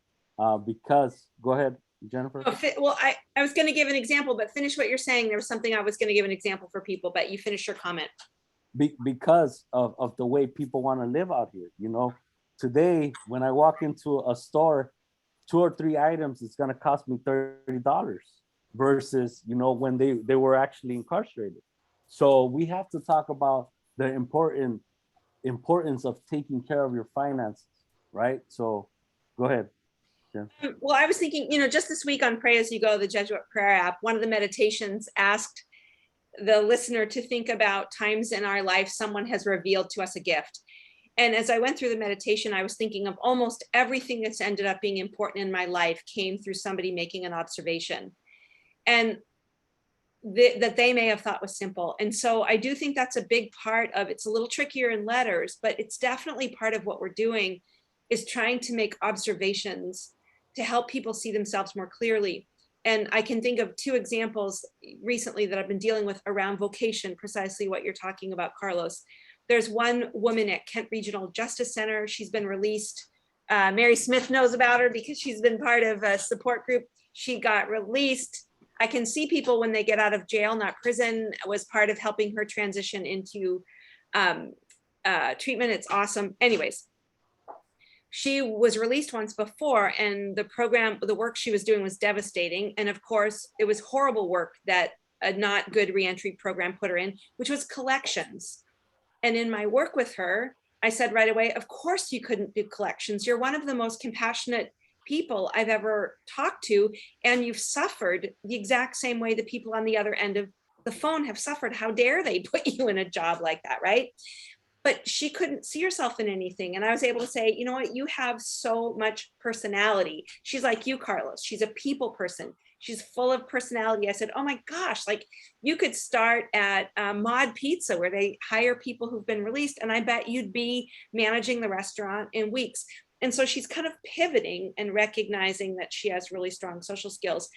because go ahead, Jennifer. Oh, well, I was going to give an example, but finish what you're saying. There was something I was going to give an example for people, but you finish your comment. Because of the way people want to live out here. Today, when I walk into a store, 2 or 3 items, it's going to cost me $30 versus, when they were actually incarcerated. So we have to talk about the importance of taking care of your finances, right? So go ahead. Jen. Well, I was thinking, just this week on Pray As You Go, the Jesuit prayer app, one of the meditations asked the listener to think about times in our life someone has revealed to us a gift. And as I went through the meditation, I was thinking of almost everything that's ended up being important in my life came through somebody making an observation, and that they may have thought was simple. And so I do think that's a big part of it's a little trickier in letters, but it's definitely part of what we're doing is trying to make observations to help people see themselves more clearly. And I can think of 2 examples recently that I've been dealing with around vocation, precisely what you're talking about, Carlos. There's one woman at Kent Regional Justice Center. She's been released. Mary Smith knows about her because she's been part of a support group. She got released. I can see people when they get out of jail, not prison, was part of helping her transition into treatment. It's awesome. Anyways, she was released once before, and the work she was doing was devastating. And of course, it was horrible work that a not good reentry program put her in, which was collections. And in my work with her, I said right away, of course you couldn't do collections. You're one of the most compassionate people I've ever talked to, and you've suffered the exact same way the people on the other end of the phone have suffered. How dare they put you in a job like that, right? But she couldn't see herself in anything. And I was able to say, you know what, you have so much personality. She's like you, Carlos. She's a people person. She's full of personality. I said, oh my gosh, like you could start at Mod Pizza where they hire people who've been released, and I bet you'd be managing the restaurant in weeks. And so she's kind of pivoting and recognizing that she has really strong social skills.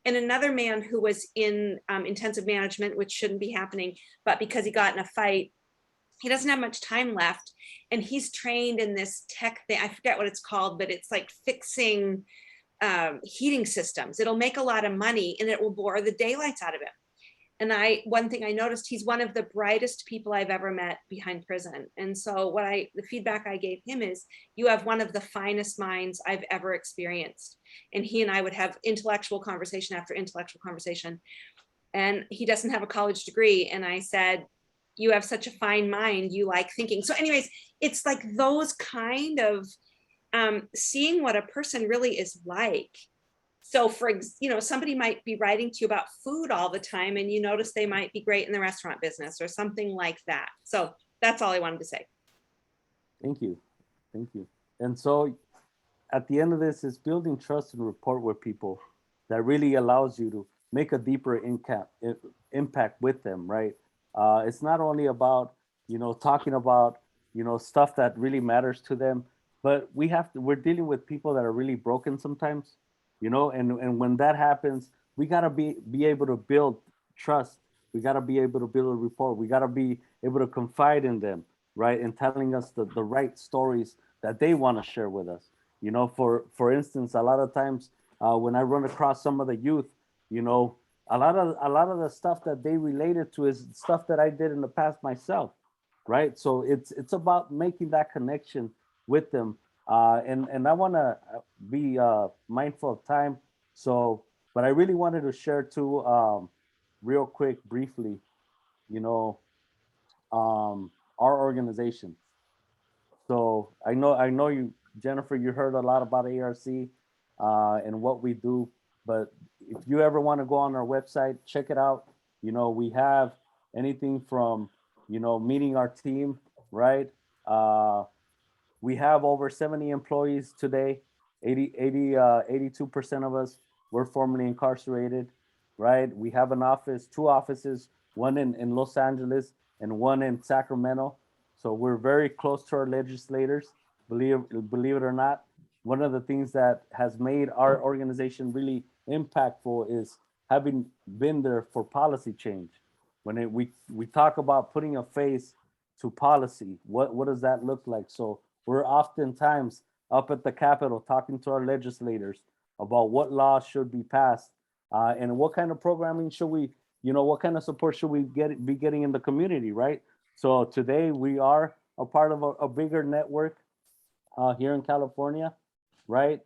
And another man who was in intensive management, which shouldn't be happening, but because he got in a fight, he doesn't have much time left. And he's trained in this tech thing. I forget what it's called, but it's like fixing heating systems. It'll make a lot of money and it will bore the daylights out of him. And one thing I noticed, he's one of the brightest people I've ever met behind prison. And so the feedback I gave him is, you have one of the finest minds I've ever experienced. And he and I would have intellectual conversation after intellectual conversation. And he doesn't have a college degree. And I said, you have such a fine mind, you like thinking. So anyways, it's like those kind of seeing what a person really is like. So somebody might be writing to you about food all the time and you notice they might be great in the restaurant business or something like that. So that's all I wanted to say. Thank you. And so at the end of this is building trust and rapport with people that really allows you to make a deeper impact with them, right? It's not only about, talking about, stuff that really matters to them, but we're dealing with people that are really broken sometimes, and when that happens, we got to be able to build trust. We got to be able to build a rapport. We got to be able to confide in them, right? And telling us the right stories that they want to share with us. For instance, a lot of times when I run across some of the youth, a lot of the stuff that they related to is stuff that I did in the past myself. right? So it's about making that connection with them. And I want to be mindful of time. So, but I really wanted to share too, real quick, briefly, you know, our organization. So I know you, Jennifer, you heard a lot about ARC and what we do. But if you ever want to go on our website, check it out. You know, we have anything from, you know, meeting our team, right? We have over 70 employees today. 82% of us were formerly incarcerated, right? We have an office, two offices, one in Los Angeles and one in Sacramento. So we're very close to our legislators, believe it or not. One of the things that has made our organization really impactful is having been there for policy change. We talk about putting a face to policy, what does that look like? So we're oftentimes up at the Capitol talking to our legislators about what laws should be passed and what kind of programming should we, you know, what kind of support should we be getting in the community, right? So today we are a part of a bigger network here in California, right?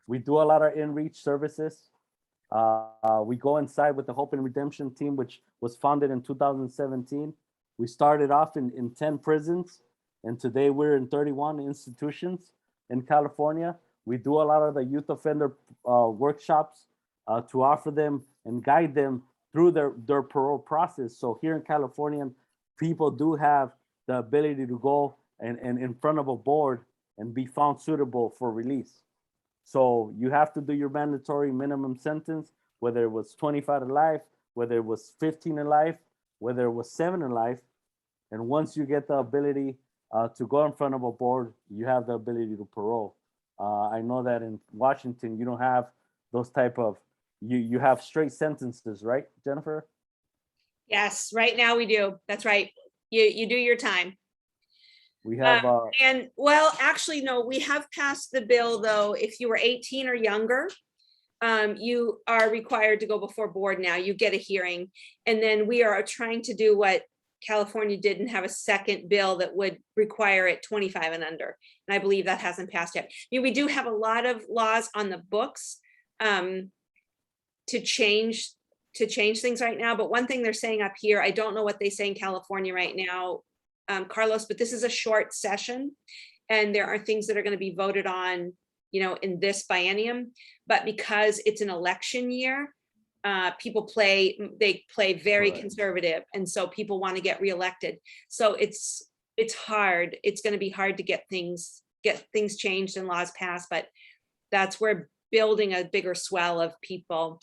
We do a lot of in-reach services. We go inside with the Hope and Redemption team, which was founded in 2017. We started off in 10 prisons, and today we're in 31 institutions in California. We do a lot of the youth offender workshops to offer them and guide them through their parole process. So here in California, people do have the ability to go and in front of a board and be found suitable for release. So you have to do your mandatory minimum sentence, whether it was 25 to life, whether it was 15 to life, whether it was 7 to life. And once you get the ability to go in front of a board, you have the ability to parole. I know that in Washington, you don't have those type of, you have straight sentences, right, Jennifer? Yes, right now we do. That's right. You do your time. We have, And well, actually, no, we have passed the bill, though. If you were 18 or younger, you are required to go before board now. You get a hearing. And then we are trying to do what California did and have a second bill that would require it 25 and under. And I believe that hasn't passed yet. I mean, we do have a lot of laws on the books to change things right now. But one thing they're saying up here, I don't know what they say in California right now, Carlos, but this is a short session and there are things that are going to be voted on, you know, in this biennium. But because it's an election year, people play very Right. conservative, and so people want to get reelected. So it's hard. It's going to be hard to get things changed and laws passed. But that's where building a bigger swell of people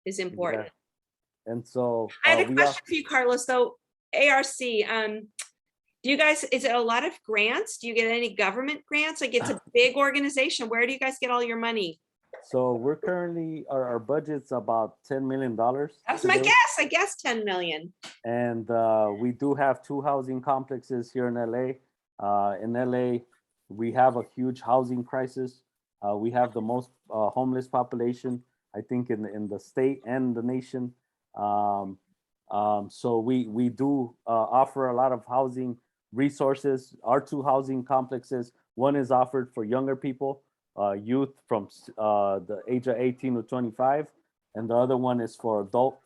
is important. yeah. And so I had a we question for you, Carlos, though. ARC, do you guys, is it a lot of grants? Do you get any government grants? Like, it's a big organization. Where do you guys get all your money? So we're currently, our budget's about $10 million. That's my today. guess. I guess 10 million. And we do have two housing complexes here in LA. In LA, we have a huge housing crisis. We have the most homeless population, I think, in the state and the nation. So we do offer a lot of housing resources. Our two housing complexes, one is offered for younger people, youth from the age of 18 to 25, and the other one is for adult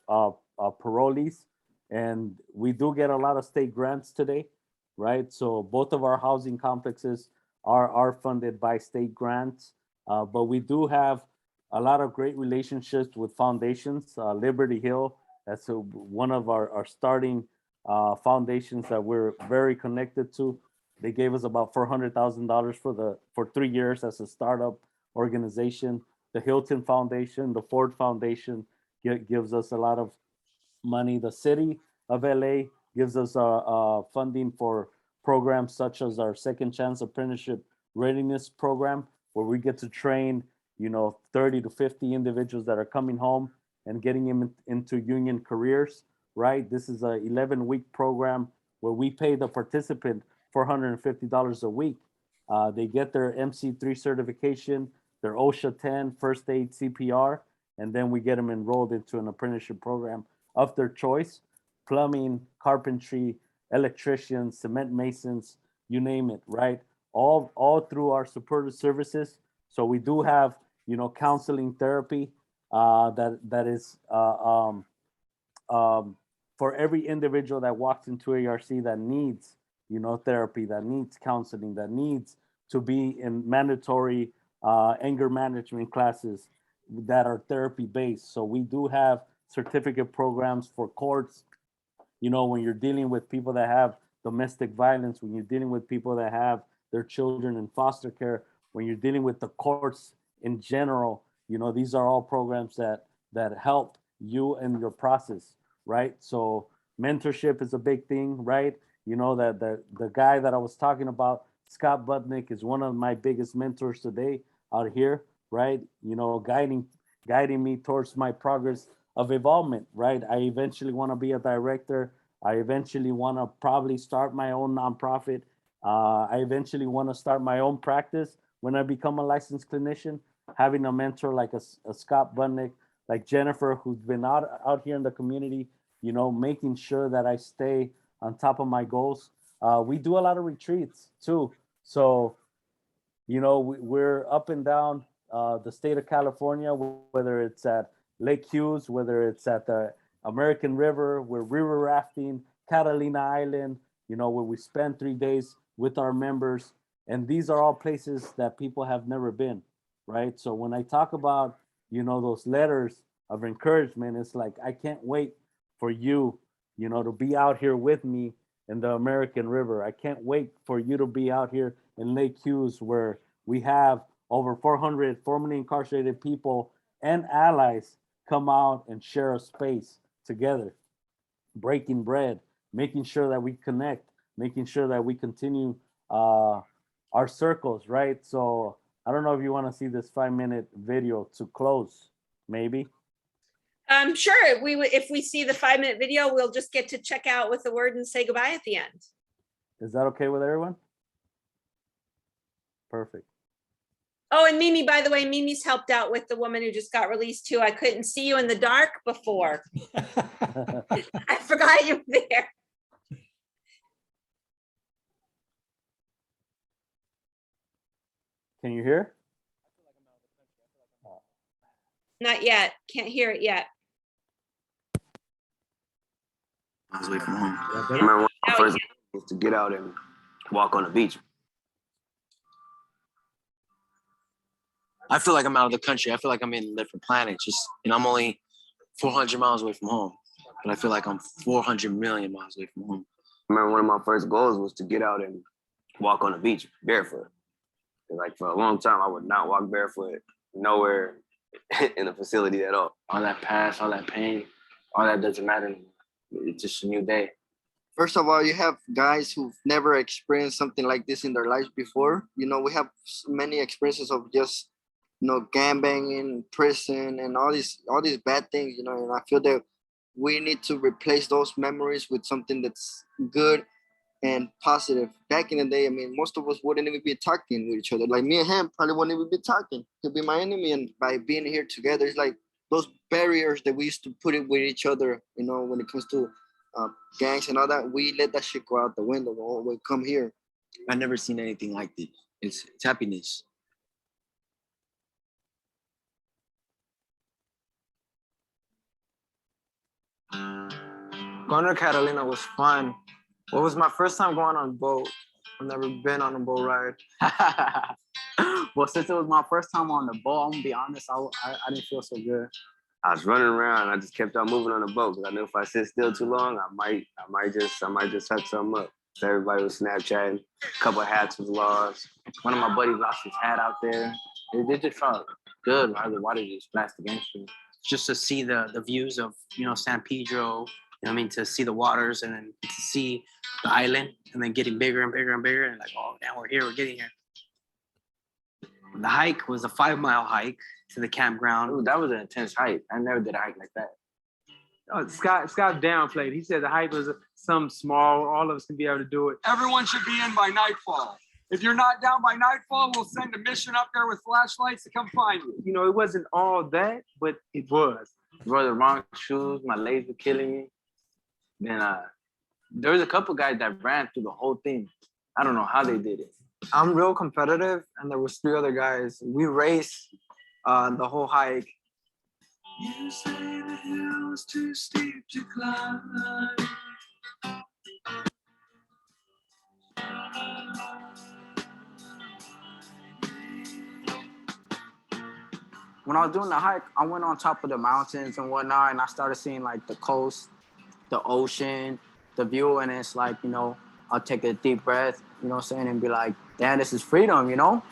parolees. And we do get a lot of state grants today, right? So both of our housing complexes are funded by state grants, but we do have a lot of great relationships with foundations. Liberty Hill, that's one of our starting foundations that we're very connected to. They gave us about $400,000 for 3 years as a startup organization. The Hilton Foundation, the Ford Foundation gives us a lot of money. The city of LA gives us funding for programs such as our Second Chance Apprenticeship Readiness Program, where we get to train, 30 to 50 individuals that are coming home and getting them into union careers, right? This is a 11-week program where we pay the participant $450 a week. They get their MC3 certification, their OSHA 10, first aid, CPR, and then we get them enrolled into an apprenticeship program of their choice: plumbing, carpentry, electricians, cement masons, you name it, right? All through our supportive services. So we do have, counseling therapy that is for every individual that walks into ARC that needs, therapy, that needs counseling, that needs to be in mandatory anger management classes that are therapy based. So we do have certificate programs for courts. When you're dealing with people that have domestic violence, when you're dealing with people that have their children in foster care, when you're dealing with the courts in general, these are all programs that help you in your process, right? So mentorship is a big thing, right? That the guy that I was talking about, Scott Butnick, is one of my biggest mentors today out here, right? Guiding me towards my progress of involvement, right? I eventually want to be a director. I eventually want to probably start my own nonprofit. I eventually want to start my own practice when I become a licensed clinician. Having a mentor like a Scott Butnick, like Jennifer, who's been out here in the community, making sure that I stay on top of my goals. We do a lot of retreats too. So, we're up and down the state of California, whether it's at Lake Hughes, whether it's at the American River, we're river rafting, Catalina Island, where we spend 3 days with our members. And these are all places that people have never been, right? So when I talk about, those letters of encouragement, it's like, I can't wait for you, to be out here with me in the American River. I can't wait for you to be out here in Lake Hughes, where we have over 400 formerly incarcerated people and allies come out and share a space together, breaking bread, making sure that we connect, making sure that we continue our circles, right? So I don't know if you want to see this 5-minute video to close, maybe. Sure. If we see the 5-minute video, we'll just get to check out with the word and say goodbye at the end. Is that okay with everyone? Perfect. Oh, and Mimi, by the way, Mimi's helped out with the woman who just got released too. I couldn't see you in the dark before. I forgot you were there. Can you hear? Not yet. Can't hear it yet. I was away from home. Yeah, I better. remember one of Now my we first was to get out and walk on the beach. I feel like I'm out of the country. I feel like I'm in a different planet. I'm only 400 miles away from home, but I feel like I'm 400 million miles away from home. I remember one of my first goals was to get out and walk on the beach barefoot. Like for a long time, I would not walk barefoot nowhere in a facility at all. All that past, all that pain, all that doesn't matter anymore. It's just a new day. First of all, you have guys who've never experienced something like this in their lives before. We have many experiences of just, gangbanging, prison, and all these bad things, and I feel that we need to replace those memories with something that's good and positive. Back in the day, most of us wouldn't even be talking with each other. Like me and him probably wouldn't even be talking. He'll be my enemy, and by being here together, it's like those barriers that we used to put it with each other, when it comes to gangs and all that, we let that shit go out the window when we come here. I've never seen anything like this. It's happiness. Going to Catalina was fun. It was my first time going on a boat. I've never been on a boat ride. Well, since it was my first time on the boat, I'm gonna be honest, I didn't feel so good. I was running around. I just kept on moving on the boat because I knew if I sit still too long, I might just fuck something up. So everybody was Snapchatting. A couple of hats was lost. One of my buddies lost his hat out there. It just felt good, right? The water just splashed against you. Just to see the views of, San Pedro, to see the waters and then to see the island and then getting bigger and bigger and bigger and like, oh, damn, we're here, we're getting here. The hike was a 5-mile hike to the campground. Ooh, that was an intense hike. I never did a hike like that. Oh, Scott downplayed. He said the hike was some small, all of us can be able to do it. Everyone should be in by nightfall. If you're not down by nightfall, we'll send a mission up there with flashlights to come find you. It wasn't all that, but it was. I wore the wrong shoes. My legs were killing me. Then there was a couple guys that ran through the whole thing. I don't know how they did it. I'm real competitive, and there was 3 other guys. We raced the whole hike. You say the hill's too steep to climb. When I was doing the hike, I went on top of the mountains and whatnot, and I started seeing like the coast, the ocean, the view, and it's like, you know, I'll take a deep breath, you know what I'm saying, and be like, damn, this is freedom, you know?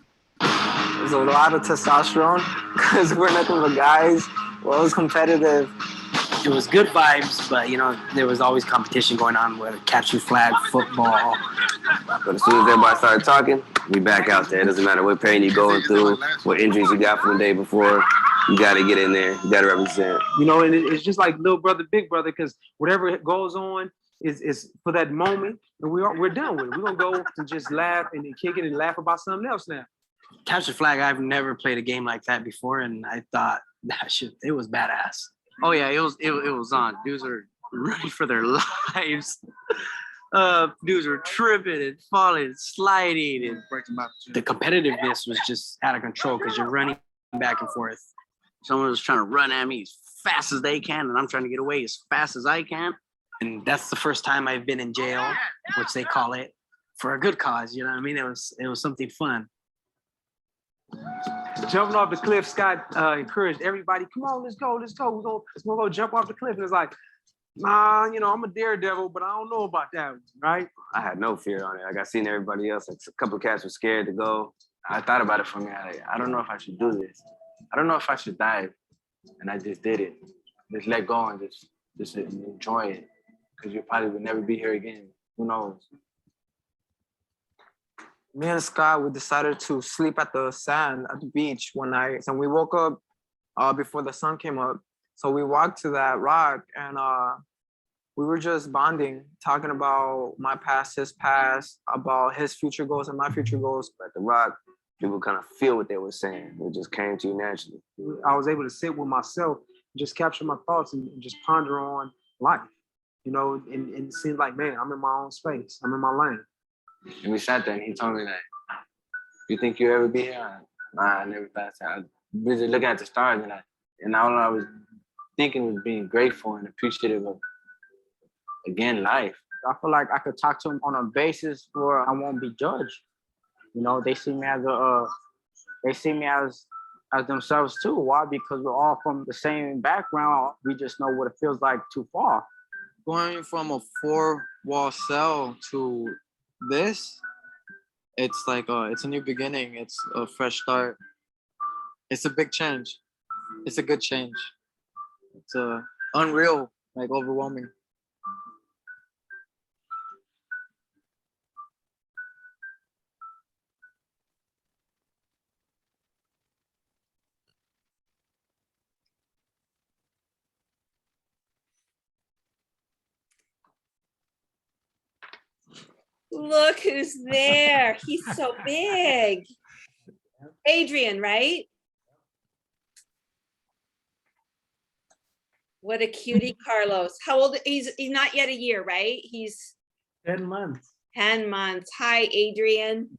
There's a lot of testosterone because we're nothing but guys. We're always competitive. It was good vibes, but you know, there was always competition going on with catch and flag, football. But as soon as everybody started talking, we back out there. It doesn't matter what pain you're going through, what injuries you got from the day before. You got to get in there. You got to represent. You know, and it's just like little brother, big brother, because whatever goes on is for that moment, and we're done with it. We're gonna go to just laugh and kick it and laugh about something else now. Catch and flag, I've never played a game like that before, and I thought it was badass. Oh yeah, it was on. Dudes are running for their lives. Dudes were tripping and falling, and sliding, and the competitiveness was just out of control because you're running back and forth. Someone was trying to run at me as fast as they can, and I'm trying to get away as fast as I can. And that's the first time I've been in jail, which they call it, for a good cause. You know what I mean? It was something fun. Jumping off the cliff, Scott encouraged everybody, come on, let's go. We're gonna go jump off the cliff. And it's like, nah, you know, I'm a daredevil, but I don't know about that, right? I had no fear on it. Like I seen everybody else. Like a couple of cats were scared to go. I thought about it for me. I don't know if I should do this. I don't know if I should dive. And I just did it. Just let go and just enjoy it. Because you probably would never be here again. Who knows? Me and Scott, we decided to sleep at the sand at the beach one night. And we woke up before the sun came up. So we walked to that rock and we were just bonding, talking about my past, his past, about his future goals and my future goals. At the rock, people kind of feel what they were saying. It just came to you naturally. I was able to sit with myself, just capture my thoughts and just ponder on life. You know, and it seems like, man, I'm in my own space. I'm in my lane. And we sat there and he told me that, you think you'll ever be here? Nah, I never thought so. I was busy looking at the stars and all I was thinking was being grateful and appreciative of, again, life. I feel like I could talk to him on a basis where I won't be judged. You know, they see me as themselves too. Why? Because we're all from the same background. We just know what it feels like to fall. Going from a 4-wall cell to this, it's like it's a new beginning. It's a fresh start. It's a big change. It's a good change. It's unreal, like overwhelming. Look who's there. He's so big. Adrian, right? What a cutie, Carlos. How old? He's not yet a year, right? He's 10 months. 10 months. Hi, Adrian.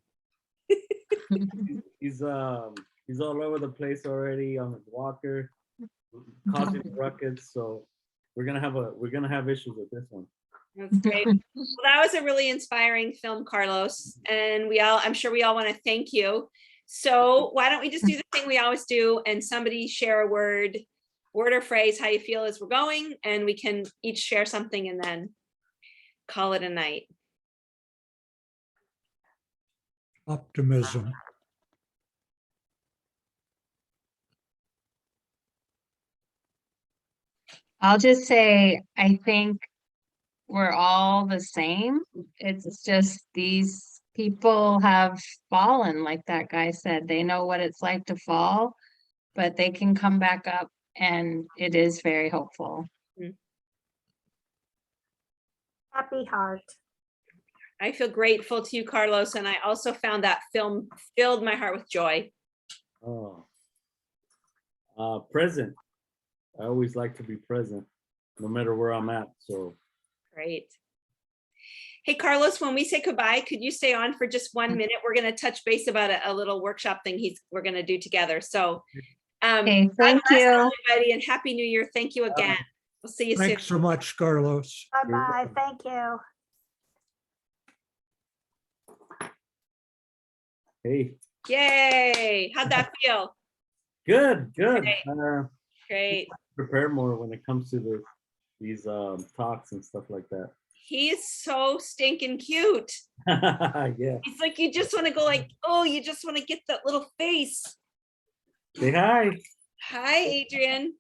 He's all over the place already on his walker, causing ruckus. So we're gonna have issues with this one. That's great. Well, that was a really inspiring film, Carlos. And I'm sure we all want to thank you. So why don't we just do the thing we always do and somebody share a word or phrase, how you feel as we're going, and we can each share something and then call it a night. Optimism. I'll just say, I think we're all the same. It's just these people have fallen, like that guy said. They know what it's like to fall, but they can come back up, and it is very hopeful. Happy heart. I feel grateful to you, Carlos, and I also found that film filled my heart with joy. Oh, present. I always like to be present. no matter where I'm at. So Great. Hey, Carlos, when we say goodbye, could you stay on for just 1 minute? We're going to touch base about a little workshop thing we're going to do together. So Okay, God thank bless you. everybody and Happy New Year. Thank you again. We'll see you soon. Thanks so much, Carlos. Bye-bye. Thank you. hey, Yay. How'd that feel? good. Great. Great. Prepare more when it comes to these talks and stuff like that. He is so stinking cute. Yeah. It's like you just want to go like, oh, you just want to get that little face. Say hi. Hi, Adrian.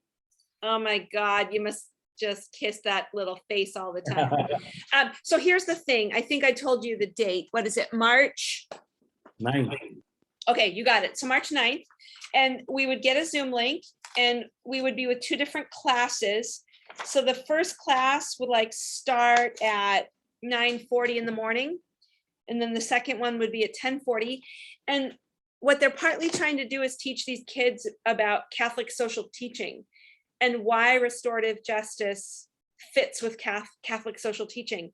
Oh my God, you must just kiss that little face all the time. So here's the thing. I think I told you the date. What is it? March? 9. Okay, you got it. So March 9th. And we would get a Zoom link and we would be with 2 different classes. So the first class would like start at 9:40 in the morning. And then the second one would be at 10:40. And what they're partly trying to do is teach these kids about Catholic social teaching and why restorative justice fits with Catholic social teaching.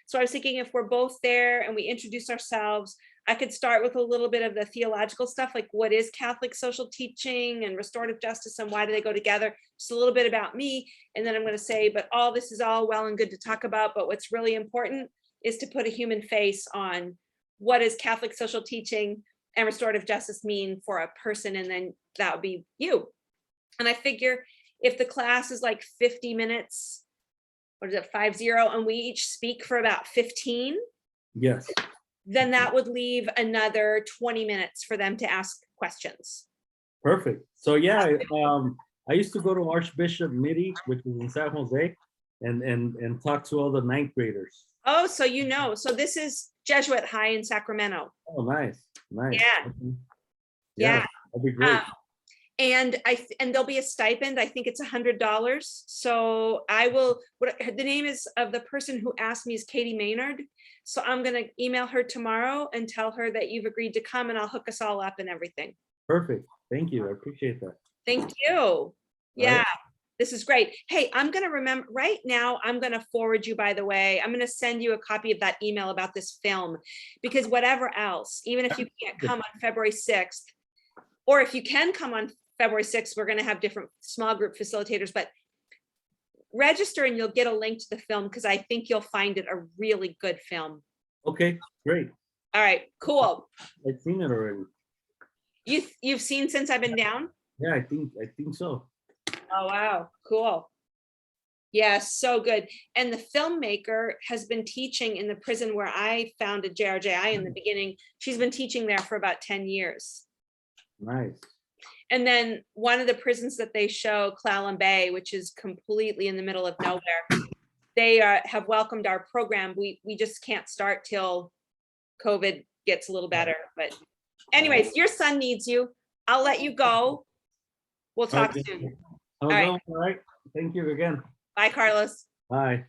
So I was thinking if we're both there and we introduce ourselves, I could start with a little bit of the theological stuff, like what is Catholic social teaching and restorative justice and why do they go together? Just a little bit about me. And then I'm going to say, but all this is all well and good to talk about, but what's really important is to put a human face on what is Catholic social teaching and restorative justice mean for a person. And then that would be you. And I figure if the class is like 50 minutes, what is it, 50, and we each speak for about 15, Yes. then that would leave another 20 minutes for them to ask questions. Perfect. So yeah, I used to go to Archbishop Mitty, which is in San Jose, and talk to all the 9th graders. Oh, so you know. So this is Jesuit High in Sacramento. Oh, nice. Yeah. Okay. Yeah. That'd be great. And there'll be a stipend. I think it's $100. So I will. The name is of the person who asked me is Katie Maynard. So I'm gonna email her tomorrow and tell her that you've agreed to come, and I'll hook us all up and everything. Perfect. Thank you. I appreciate that. Thank you. Yeah. Right. This is great. Hey, I'm going to remember right now, I'm going to forward you, by the way, I'm going to send you a copy of that email about this film, because whatever else, even if you can't come on February 6th, or if you can come on February 6th, we're going to have different small group facilitators, but register and you'll get a link to the film because I think you'll find it a really good film. Okay, great. All right, cool. I've seen it already. You've seen Since I've Been Down? Yeah, I think so. Oh, wow. Cool. Yeah, so good. And the filmmaker has been teaching in the prison where I founded JRJI in the beginning. She's been teaching there for about 10 years. Nice. And then one of the prisons that they show, Clallam Bay, which is completely in the middle of nowhere, they have welcomed our program. We just can't start till COVID gets a little better. But anyways, your son needs you. I'll let you go. We'll talk soon. All right. Thank you again. Bye, Carlos. Bye.